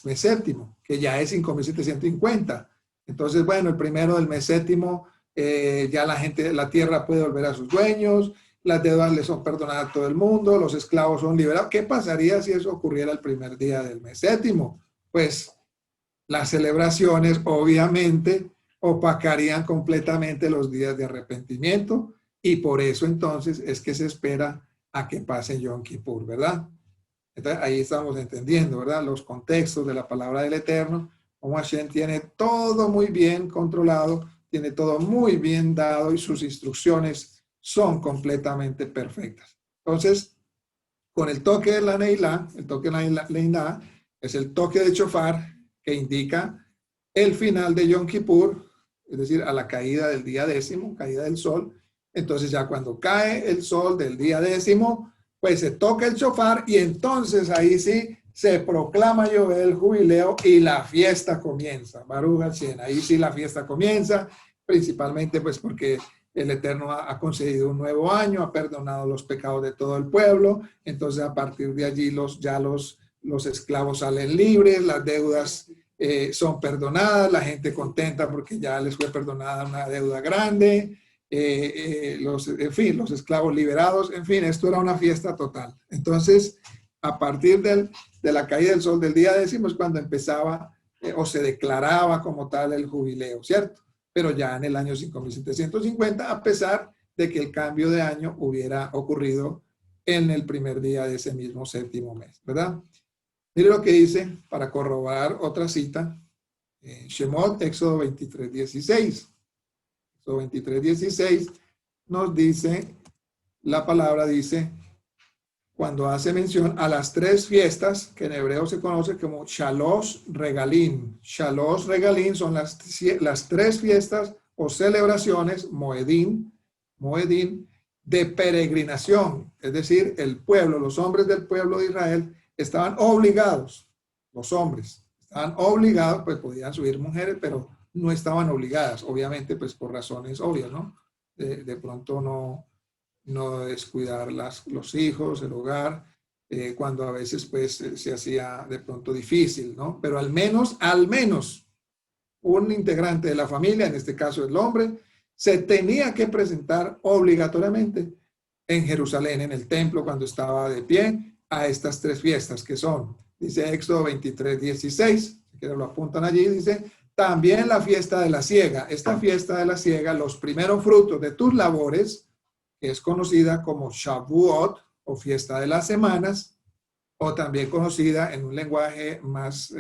mes séptimo, que ya es 5.750? Entonces, bueno, el primero del mes séptimo, ya la tierra puede volver a sus dueños, las deudas le son perdonadas a todo el mundo, los esclavos son liberados. ¿Qué pasaría si eso ocurriera el primer día del mes séptimo? Pues las celebraciones obviamente opacarían completamente los días de arrepentimiento y por eso entonces es que se espera a que pase Yom Kippur, ¿verdad? Entonces ahí estamos entendiendo, ¿verdad? Los contextos de la palabra del Eterno, como Hashem tiene todo muy bien controlado, tiene todo muy bien dado y sus instrucciones son completamente perfectas. Entonces, con el toque de la Neilá, el toque de la Neilá es el toque de shofar que indica el final de Yom Kippur, es decir, a la caída del día 10º, caída del sol. Entonces ya cuando cae el sol del día 10º, pues se toca el shofar y entonces ahí sí se proclama Yovel el jubileo y la fiesta comienza. Baruch Hashem, ahí sí la fiesta comienza, principalmente pues porque el Eterno ha concedido un nuevo año, ha perdonado los pecados de todo el pueblo, entonces a partir de allí los esclavos salen libres, las deudas son perdonadas, la gente contenta porque ya les fue perdonada una deuda grande, en fin, los esclavos liberados, en fin, esto era una fiesta total. Entonces, a partir de la caída del sol del día 10º es cuando empezaba o se declaraba como tal el jubileo, ¿cierto? Pero ya en el año 5750, a pesar de que el cambio de año hubiera ocurrido en el primer día de ese mismo 7º mes, ¿verdad? Mire lo que dice para corroborar otra cita, Shemot, Éxodo 23:16. Éxodo 23:16 nos dice, la palabra dice, cuando hace mención a las 3 fiestas que en hebreo se conoce como Shalosh Regalim. Shalosh Regalim son las 3 fiestas o celebraciones, Moedim, de peregrinación. Es decir, el pueblo, los hombres del pueblo de Israel estaban obligados, los hombres estaban obligados, pues podían subir mujeres, pero no estaban obligadas, obviamente, pues por razones obvias, ¿no? De pronto no descuidar los hijos, el hogar, cuando a veces pues se hacía de pronto difícil, ¿no? Pero al menos un integrante de la familia, en este caso el hombre, se tenía que presentar obligatoriamente en Jerusalén, en el templo, cuando estaba de pie, a estas 3 fiestas que son, dice Éxodo 23:16, si quieren lo apuntan allí, dice, también la fiesta de la siega. Esta fiesta de la siega, los primeros frutos de tus labores, que es conocida como Shavuot o fiesta de las semanas, o también conocida en un lenguaje más,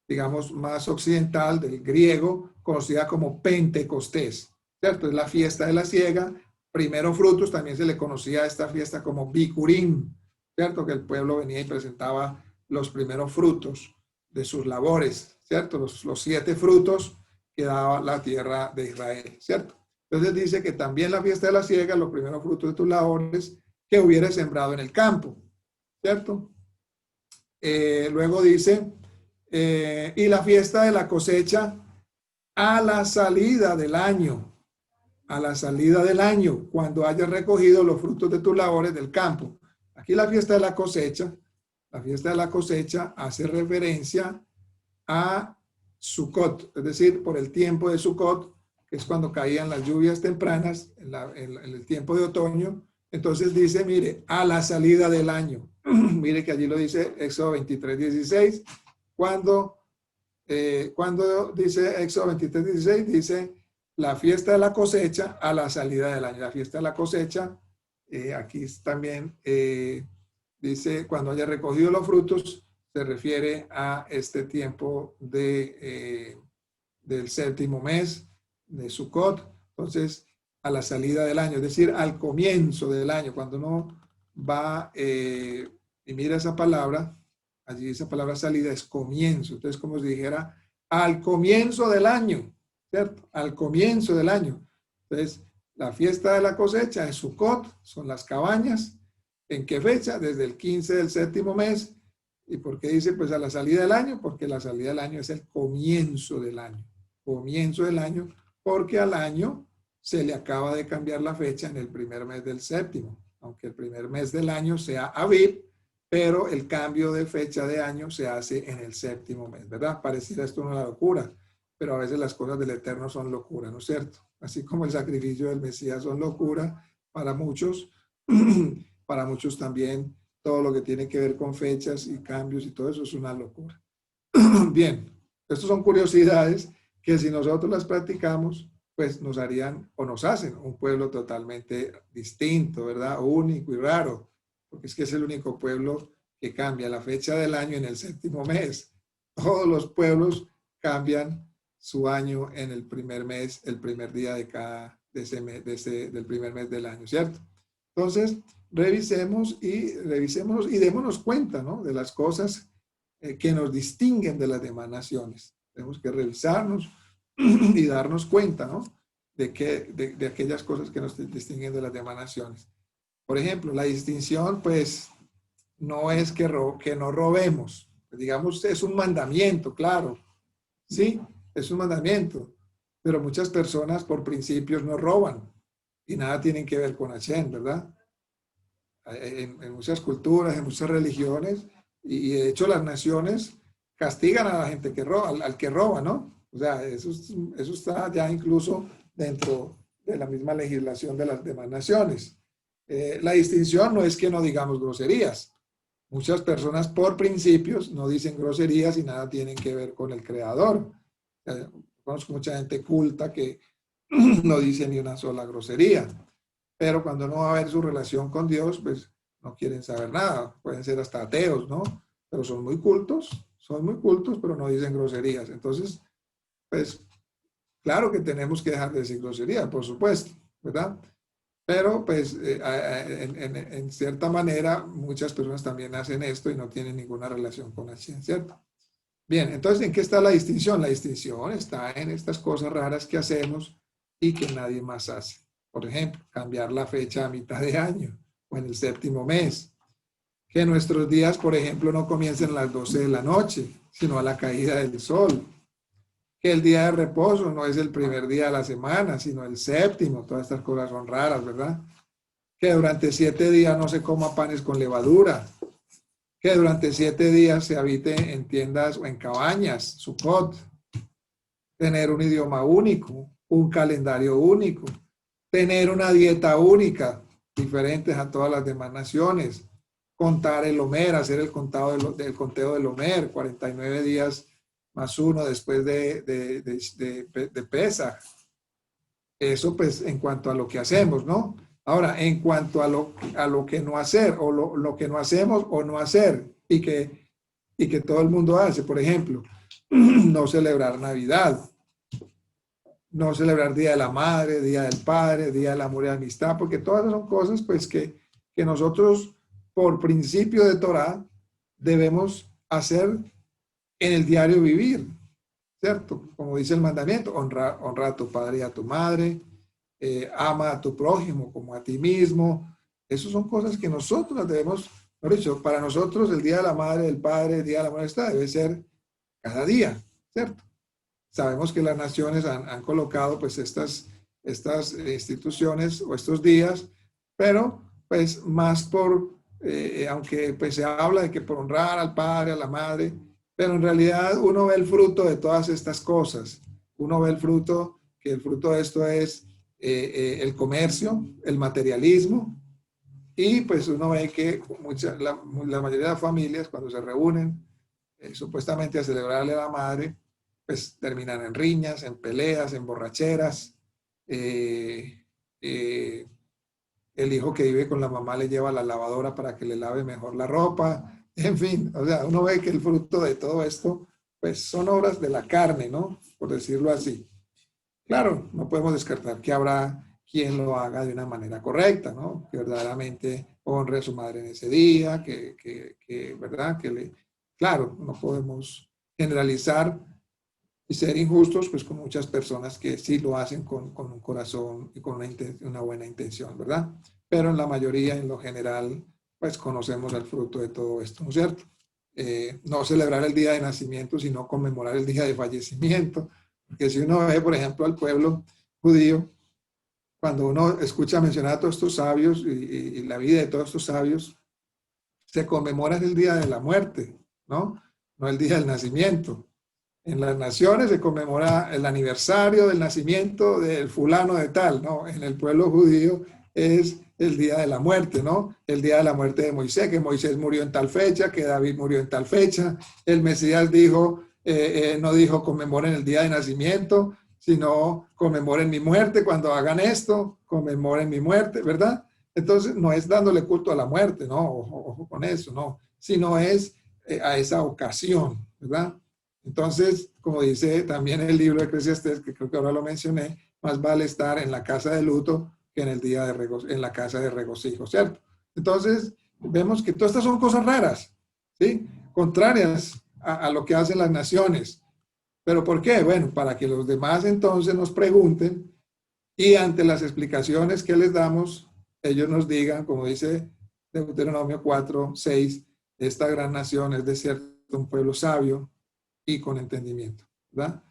digamos, más occidental del griego, conocida como Pentecostés, ¿cierto? Es la fiesta de la siega, primeros frutos, también se le conocía a esta fiesta como Bikurim, ¿cierto? Que el pueblo venía y presentaba los primeros frutos de sus labores, ¿cierto? Los 7 frutos que daba la tierra de Israel, ¿cierto? Entonces dice que también la fiesta de la siega, los primeros frutos de tus labores que hubieras sembrado en el campo, ¿cierto? Luego dice, y la fiesta de la cosecha a la salida del año, cuando hayas recogido los frutos de tus labores del campo. Aquí la fiesta de la cosecha hace referencia a Sukkot, es decir, por el tiempo de Sukkot, que es cuando caían las lluvias tempranas, en el tiempo de otoño. Entonces dice, mire, a la salida del año. Mire que allí lo dice Éxodo 23:16. Cuando dice Éxodo 23:16, dice la fiesta de la cosecha a la salida del año. La fiesta de la cosecha, aquí también dice, cuando haya recogido los frutos, se refiere a este tiempo del 7º mes de Sukkot, entonces a la salida del año, es decir, al comienzo del año, cuando uno va y mira esa palabra, allí esa palabra salida es comienzo, entonces como si dijera al comienzo del año, ¿cierto? Al comienzo del año. Entonces, la fiesta de la cosecha es Sukkot, son las cabañas. ¿En qué fecha? Desde el 15 del 7º mes. ¿Y por qué dice pues a la salida del año? Porque la salida del año es el comienzo del año. Comienzo del año, porque al año se le acaba de cambiar la fecha en el primer mes del 7º. Aunque el primer mes del año sea Aviv, pero el cambio de fecha de año se hace en el 7º mes, ¿verdad? Pareciera esto una locura, pero a veces las cosas del Eterno son locura, ¿no es cierto? Así como el sacrificio del Mesías son locura para muchos, para muchos también todo lo que tiene que ver con fechas y cambios y todo eso es una locura. Bien, estas son curiosidades que si nosotros las practicamos, pues nos harían o nos hacen un pueblo totalmente distinto, ¿verdad? Único y raro, porque es que es el único pueblo que cambia la fecha del año en el 7º mes. Todos los pueblos cambian su año en el primer mes, el primer día del primer mes del año, ¿cierto? Entonces, revisémonos y démonos cuenta, ¿no? De las cosas que nos distinguen de las demás naciones. Tenemos que revisarnos y darnos cuenta, ¿no? De aquellas cosas que nos distinguen de las demás naciones. Por ejemplo, la distinción, pues, no es que no robemos. Digamos, es un mandamiento, claro. Sí, es un mandamiento. Pero muchas personas por principios no roban y nada tienen que ver con Hashem, ¿verdad? En muchas culturas, en muchas religiones, y de hecho las naciones castigan a la gente que roba, al que roba, ¿no? O sea, eso está ya incluso dentro de la misma legislación de las demás naciones. La distinción no es que no digamos groserías. Muchas personas por principios no dicen groserías y nada tienen que ver con el creador. Conozco mucha gente culta que no dice ni una sola grosería, pero cuando no va a ver su relación con Dios, pues no quieren saber nada. Pueden ser hasta ateos, ¿no? Pero son muy cultos, pero no dicen groserías. Entonces, pues claro que tenemos que dejar de decir groserías, por supuesto, ¿verdad? Pero pues en cierta manera muchas personas también hacen esto y no tienen ninguna relación con Hashem, ¿cierto? Bien, entonces, ¿en qué está la distinción? La distinción está en estas cosas raras que hacemos y que nadie más hace. Por ejemplo, cambiar la fecha a mitad de año o en el séptimo mes. Que nuestros días, por ejemplo, no comiencen a las 12 de la noche, sino a la caída del sol. Que el día de reposo no es el primer día de la semana, sino el séptimo. Todas estas cosas son raras, ¿verdad? Que durante 7 días no se coma panes con levadura. Que durante 7 días se habite en tiendas o en cabañas, Sukkot. Tener un idioma único, un calendario único, tener una dieta única, diferentes a todas las demás naciones, contar el Omer, hacer el conteo del Omer, 49 días más uno después de Pesaj. Eso pues en cuanto a lo que hacemos, ¿no? Ahora, en cuanto a lo que no hacer, o lo que no hacemos o no hacer, y que todo el mundo hace, por ejemplo, no celebrar Navidad, no celebrar Día de la Madre, Día del Padre, Día del Amor y Amistad, porque todas son cosas pues que nosotros por principio de Torah debemos hacer en el diario vivir, ¿cierto? Como dice el mandamiento, honra a tu padre y a tu madre, ama a tu prójimo como a ti mismo. Esas son cosas que nosotros debemos, por dicho, para nosotros el Día de la Madre, del Padre, el Día de la Amistad debe ser cada día, ¿cierto? Sabemos que las naciones han colocado pues estas instituciones o estos días, pero pues más aunque pues se habla de que por honrar al padre, a la madre, pero en realidad uno ve el fruto de todas estas cosas. Uno ve el fruto, que el fruto de esto es el comercio, el materialismo, y pues uno ve que la mayoría de las familias cuando se reúnen supuestamente a celebrarle a la madre, pues terminan en riñas, en peleas, en borracheras. El hijo que vive con la mamá le lleva la lavadora para que le lave mejor la ropa. En fin, o sea, uno ve que el fruto de todo esto, pues son obras de la carne, ¿no? Por decirlo así. Claro, no podemos descartar que habrá quien lo haga de una manera correcta, ¿no? Que verdaderamente honre a su madre en ese día, ¿verdad? Claro, no podemos generalizar y ser injustos, pues con muchas personas que sí lo hacen con un corazón y con una buena intención, ¿verdad? Pero en la mayoría, en lo general, pues conocemos el fruto de todo esto, ¿no es cierto? No celebrar el día de nacimiento, sino conmemorar el día de fallecimiento. Porque si uno ve, por ejemplo, al pueblo judío, cuando uno escucha mencionar a todos estos sabios y la vida de todos estos sabios, se conmemora el día de la muerte, ¿no? No el día del nacimiento. En las naciones se conmemora el aniversario del nacimiento del fulano de tal, ¿no? En el pueblo judío es el día de la muerte, ¿no? El día de la muerte de Moisés, que Moisés murió en tal fecha, que David murió en tal fecha. El Mesías dijo, no dijo conmemoren el día de nacimiento, sino conmemoren mi muerte cuando hagan esto, conmemoren mi muerte, ¿verdad? Entonces no es dándole culto a la muerte, ¿no? Ojo con eso, ¿no? Sino es a esa ocasión, ¿verdad? Entonces, como dice también el libro de Eclesiastés, que creo que ahora lo mencioné, más vale estar en la casa de luto que en el día en la casa de regocijo, ¿cierto? Entonces, vemos que todas estas son cosas raras, ¿sí? Contrarias a lo que hacen las naciones. ¿Pero por qué? Bueno, para que los demás entonces nos pregunten y ante las explicaciones que les damos, ellos nos digan, como dice Deuteronomio 4:6, esta gran nación es de cierto un pueblo sabio y con entendimiento, ¿verdad?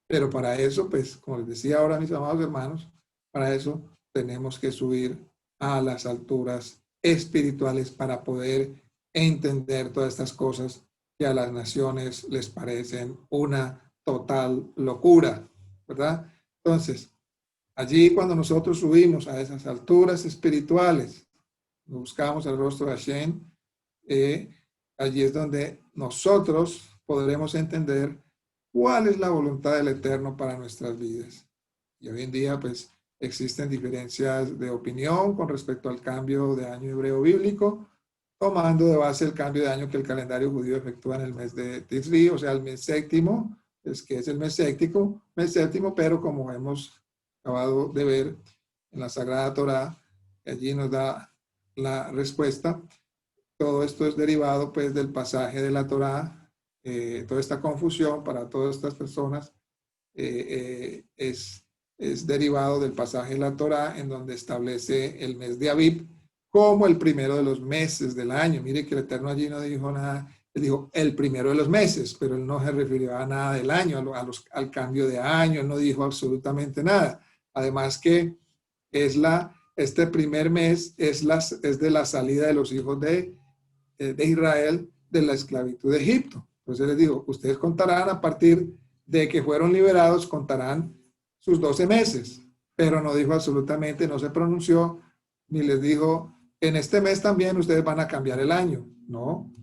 Pero para eso, pues, como les decía ahora mis amados hermanos, para eso tenemos que subir a las alturas espirituales para poder entender todas estas cosas que a las naciones les parecen una total locura, ¿verdad? Entonces, allí cuando nosotros subimos a esas alturas espirituales, buscamos el rostro de Hashem, eh, allí es donde nosotros podremos entender cuál es la voluntad del Eterno para nuestras vidas. Y hoy en día, pues, existen diferencias de opinión con respecto al cambio de año hebreo bíblico, tomando de base el cambio de año que el calendario judío efectúa en el mes de Tisri, o sea, el mes séptimo, es que es el mes séptimo, pero como hemos acabado de ver en la Sagrada Torá, allí nos da la respuesta. Todo esto es derivado pues del pasaje de la Torá, toda esta confusión para todas estas personas es derivado del pasaje de la Torá en donde establece el mes de Abib como el primero de los meses del año. Mire que el Eterno allí no dijo nada, él dijo el primero de los meses, pero él no se refirió a nada del año, al cambio de año, él no dijo absolutamente nada. Además que este primer mes es de la salida de los hijos de Israel de la esclavitud de Egipto. Entonces les digo, ustedes contarán a partir de que fueron liberados, contarán sus 12 meses, pero no dijo absolutamente, no se pronunció, ni les dijo, en este mes también ustedes van a cambiar el año. No,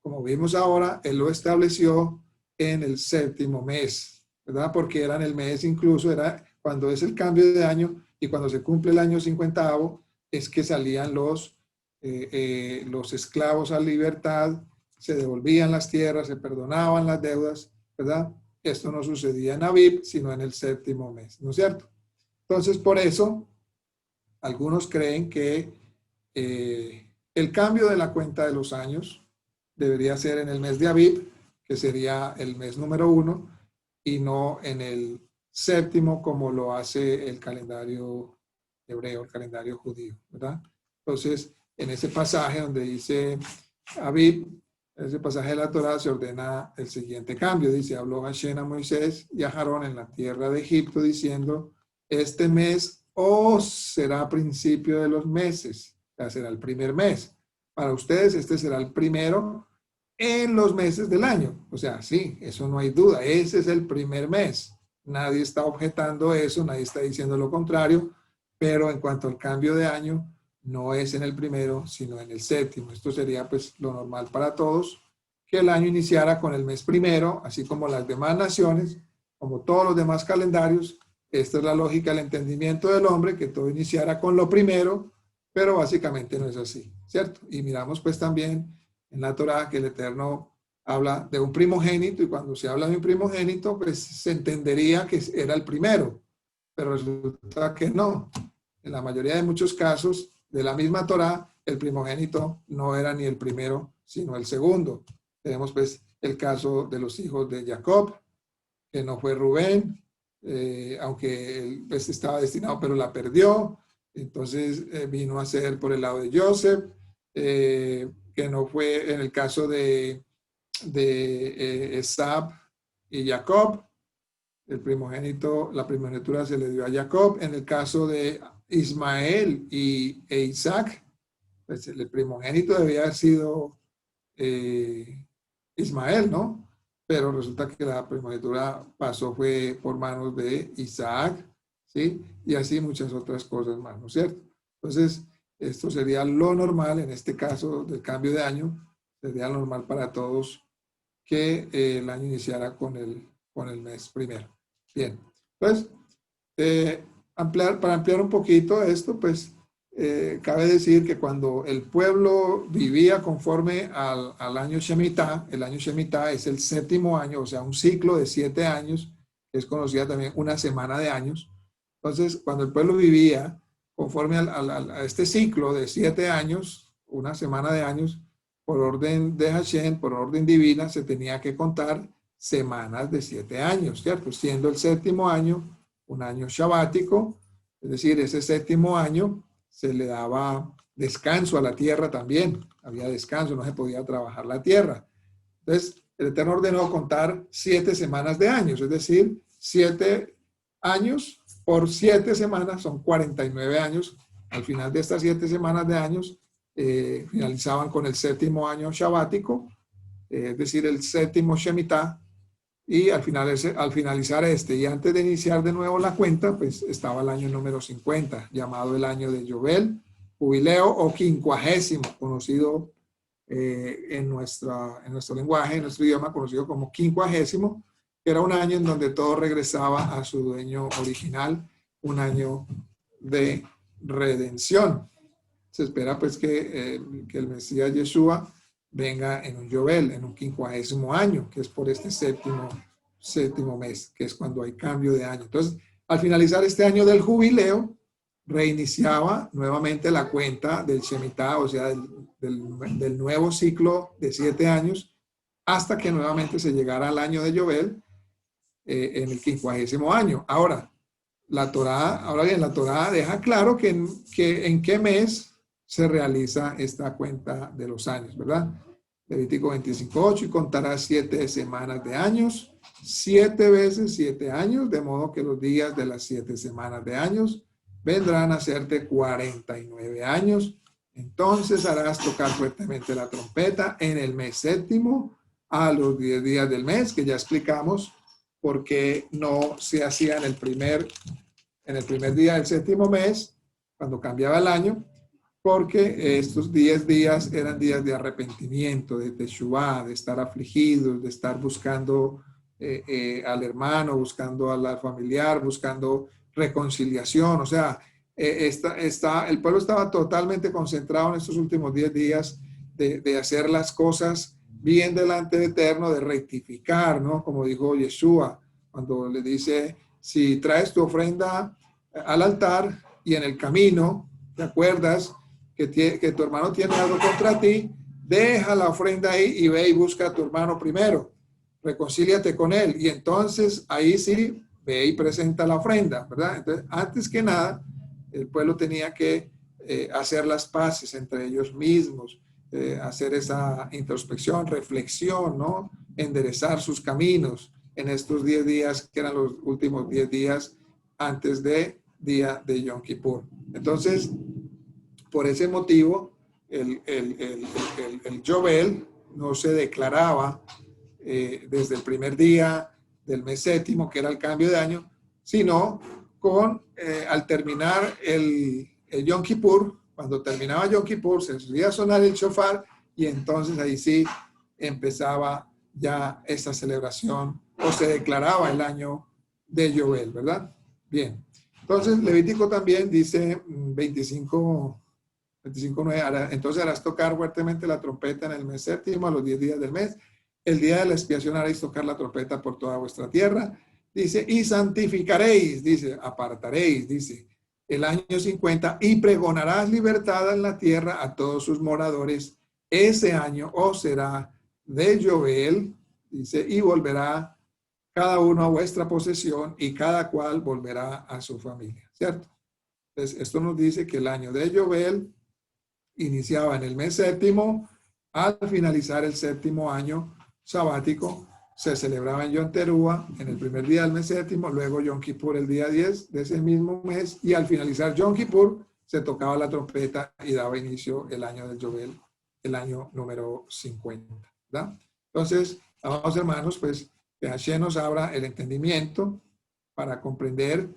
como vimos ahora, él lo estableció en el séptimo mes, ¿verdad? Porque era en el mes incluso, era cuando es el cambio de año y cuando se cumple el año 50º, es que salían los esclavos a libertad, se devolvían las tierras, se perdonaban las deudas, ¿verdad? Esto no sucedía en Abib, sino en el séptimo mes, ¿no es cierto? Entonces, por eso, algunos creen que el cambio de la cuenta de los años debería ser en el mes de Abib, que sería el mes número 1, y no en el séptimo como lo hace el calendario hebreo, el calendario judío, ¿verdad? Entonces, en ese pasaje donde dice Abib, en ese pasaje de la Torá se ordena el siguiente cambio. Dice, habló Hashem a Moisés y a Aarón en la tierra de Egipto diciendo, este mes os será principio de los meses, o sea, será el primer mes. Para ustedes este será el primero en los meses del año. O sea, sí, eso no hay duda, ese es el primer mes. Nadie está objetando eso, nadie está diciendo lo contrario, pero en cuanto al cambio de año, no es en el primero, sino en el séptimo. Esto sería pues lo normal para todos, que el año iniciara con el mes primero, así como las demás naciones, como todos los demás calendarios. Esta es la lógica, el entendimiento del hombre, que todo iniciara con lo primero, pero básicamente no es así, ¿cierto? Y miramos pues también en la Torá que el Eterno habla de un primogénito, y cuando se habla de un primogénito, pues se entendería que era el primero, pero resulta que no. En la mayoría de muchos casos de la misma Torá, el primogénito no era ni el primero, sino el segundo. Tenemos pues el caso de los hijos de Jacob, que no fue Rubén, aunque él pues, estaba destinado, pero la perdió. Entonces vino a ser por el lado de Joseph, que no fue en el caso de Esab y Jacob. El primogénito, la primogenitura se le dio a Jacob. En el caso de Ismael e Isaac, pues el primogénito debía haber sido Ismael, ¿no? Pero resulta que la primogenitura fue por manos de Isaac, ¿sí? Y así muchas otras cosas más, ¿no es cierto? Entonces, esto sería lo normal en este caso del cambio de año, sería normal para todos que el año iniciara con el mes primero. Bien, entonces, para ampliar un poquito esto, pues cabe decir que cuando el pueblo vivía conforme al año Shemitah, el año Shemitah es el séptimo año, o sea, un ciclo de 7 años, que es conocida también una semana de años. Entonces, cuando el pueblo vivía conforme a este ciclo de 7 años, una semana de años, por orden de Hashem, por orden divina, se tenía que contar semanas de 7 años, ¿cierto? Siendo el séptimo año un año sabático, es decir, ese séptimo año se le daba descanso a la tierra también, había descanso, no se podía trabajar la tierra. Entonces, el Eterno ordenó contar 7 semanas de años, es decir, 7 años por 7 semanas son 49 años. Al final de estas 7 semanas de años, finalizaban con el séptimo año sabático, es decir, el séptimo Shemitah, y al finalizar este y antes de iniciar de nuevo la cuenta, pues estaba el año número 50, llamado el año de Yobel, jubileo o quincuagésimo, conocido en nuestro lenguaje, en nuestro idioma, conocido como quincuagésimo, que era un año en donde todo regresaba a su dueño original, un año de redención. Se espera pues que el Mesías Yeshua venga en un Yobel, en un quincuagésimo año, que es por este séptimo mes, que es cuando hay cambio de año. Entonces, al finalizar este año del jubileo, reiniciaba nuevamente la cuenta del Shemitah, o sea, del nuevo ciclo de 7 años, hasta que nuevamente se llegara al año de Yobel, en el quincuagésimo año. Ahora bien, la Torá deja claro que en qué mes se realiza esta cuenta de los años, ¿verdad? Levítico 25:8, y contarás 7 semanas de años, 7 veces 7 años, de modo que los días de las 7 semanas de años vendrán a hacerte 49 años. Entonces harás tocar fuertemente la trompeta en el mes séptimo, a los 10 días del mes, que ya explicamos por qué no se hacía en el primer día del séptimo mes, cuando cambiaba el año, porque estos 10 días eran días de arrepentimiento, de teshuvá, de estar afligidos, de estar buscando al hermano, buscando al familiar, buscando reconciliación. O sea, el pueblo estaba totalmente concentrado en estos últimos 10 días de hacer las cosas bien delante del Eterno, de rectificar, ¿no? Como dijo Yeshua, cuando le dice, si traes tu ofrenda al altar y en el camino te acuerdas que tu hermano tiene algo contra ti, deja la ofrenda ahí y ve y busca a tu hermano primero, reconcíliate con él, y entonces ahí sí ve y presenta la ofrenda, ¿verdad? Entonces, antes que nada, el pueblo tenía que hacer las paces entre ellos mismos, hacer esa introspección, reflexión, ¿no? Enderezar sus caminos en estos 10 días, que eran los últimos 10 días antes de día de Yom Kippur. Entonces, por ese motivo, el Yobel no se declaraba desde el primer día del mes séptimo, que era el cambio de año, sino al terminar el Yom Kippur, cuando terminaba Yom Kippur, se solía sonar el shofar, y entonces ahí sí empezaba ya esta celebración, o se declaraba el año de Yobel, ¿verdad? Bien. Entonces, Levítico también dice 25:9, entonces harás tocar fuertemente la trompeta en el mes séptimo, a los 10 días del mes. El día de la expiación haréis tocar la trompeta por toda vuestra tierra. Dice, y santificaréis, dice, apartaréis, dice, el año 50, y pregonarás libertad en la tierra a todos sus moradores. Ese año os será de Yobel, dice, y volverá cada uno a vuestra posesión, y cada cual volverá a su familia, ¿cierto? Entonces, esto nos dice que el año de Yobel iniciaba en el mes séptimo. Al finalizar el séptimo año sabático, se celebraba en Yom Teruah en el primer día del mes séptimo, luego Yom Kippur el día 10 de ese mismo mes, y al finalizar Yom Kippur se tocaba la trompeta y daba inicio el año del Yobel, el año número 50, ¿verdad? Entonces, amados hermanos, pues que Hashem nos abra el entendimiento para comprender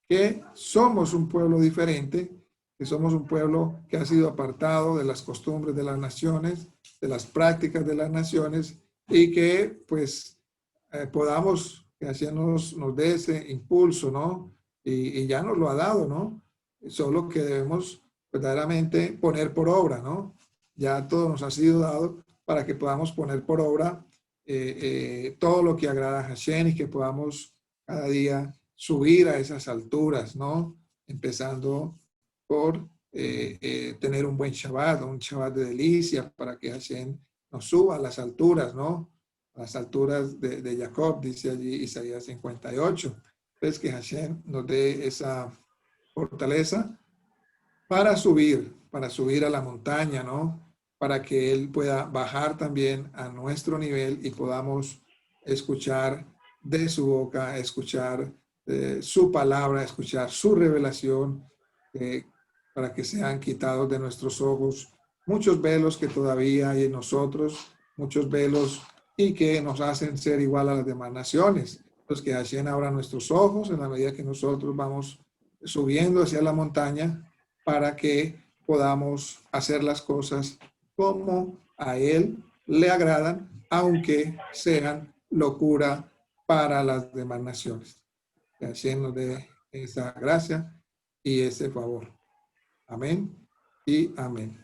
que somos un pueblo diferente, que somos un pueblo que ha sido apartado de las costumbres de las naciones, de las prácticas de las naciones, y que pues podamos, que así nos dé ese impulso, ¿no? Y ya nos lo ha dado, ¿no? Solo que debemos verdaderamente poner por obra, ¿no? Ya todo nos ha sido dado para que podamos poner por obra todo lo que agrada a Hashem, y que podamos cada día subir a esas alturas, ¿no? Empezando por tener un buen Shabbat, un Shabbat de delicia, para que Hashem nos suba a las alturas, ¿no? a las alturas de Jacob, dice allí Isaías 58. Pues que Hashem nos dé esa fortaleza para subir a la montaña, ¿no? Para que Él pueda bajar también a nuestro nivel y podamos escuchar de su boca, escuchar su palabra, escuchar su revelación, para que sean quitados de nuestros ojos muchos velos que todavía hay en nosotros, muchos velos y que nos hacen ser igual a las demás naciones. Los que hacen ahora nuestros ojos en la medida que nosotros vamos subiendo hacia la montaña para que podamos hacer las cosas como a Él le agradan, aunque sean locura para las demás naciones. Que Hashem nos dé esa gracia y ese favor. Amén y amén.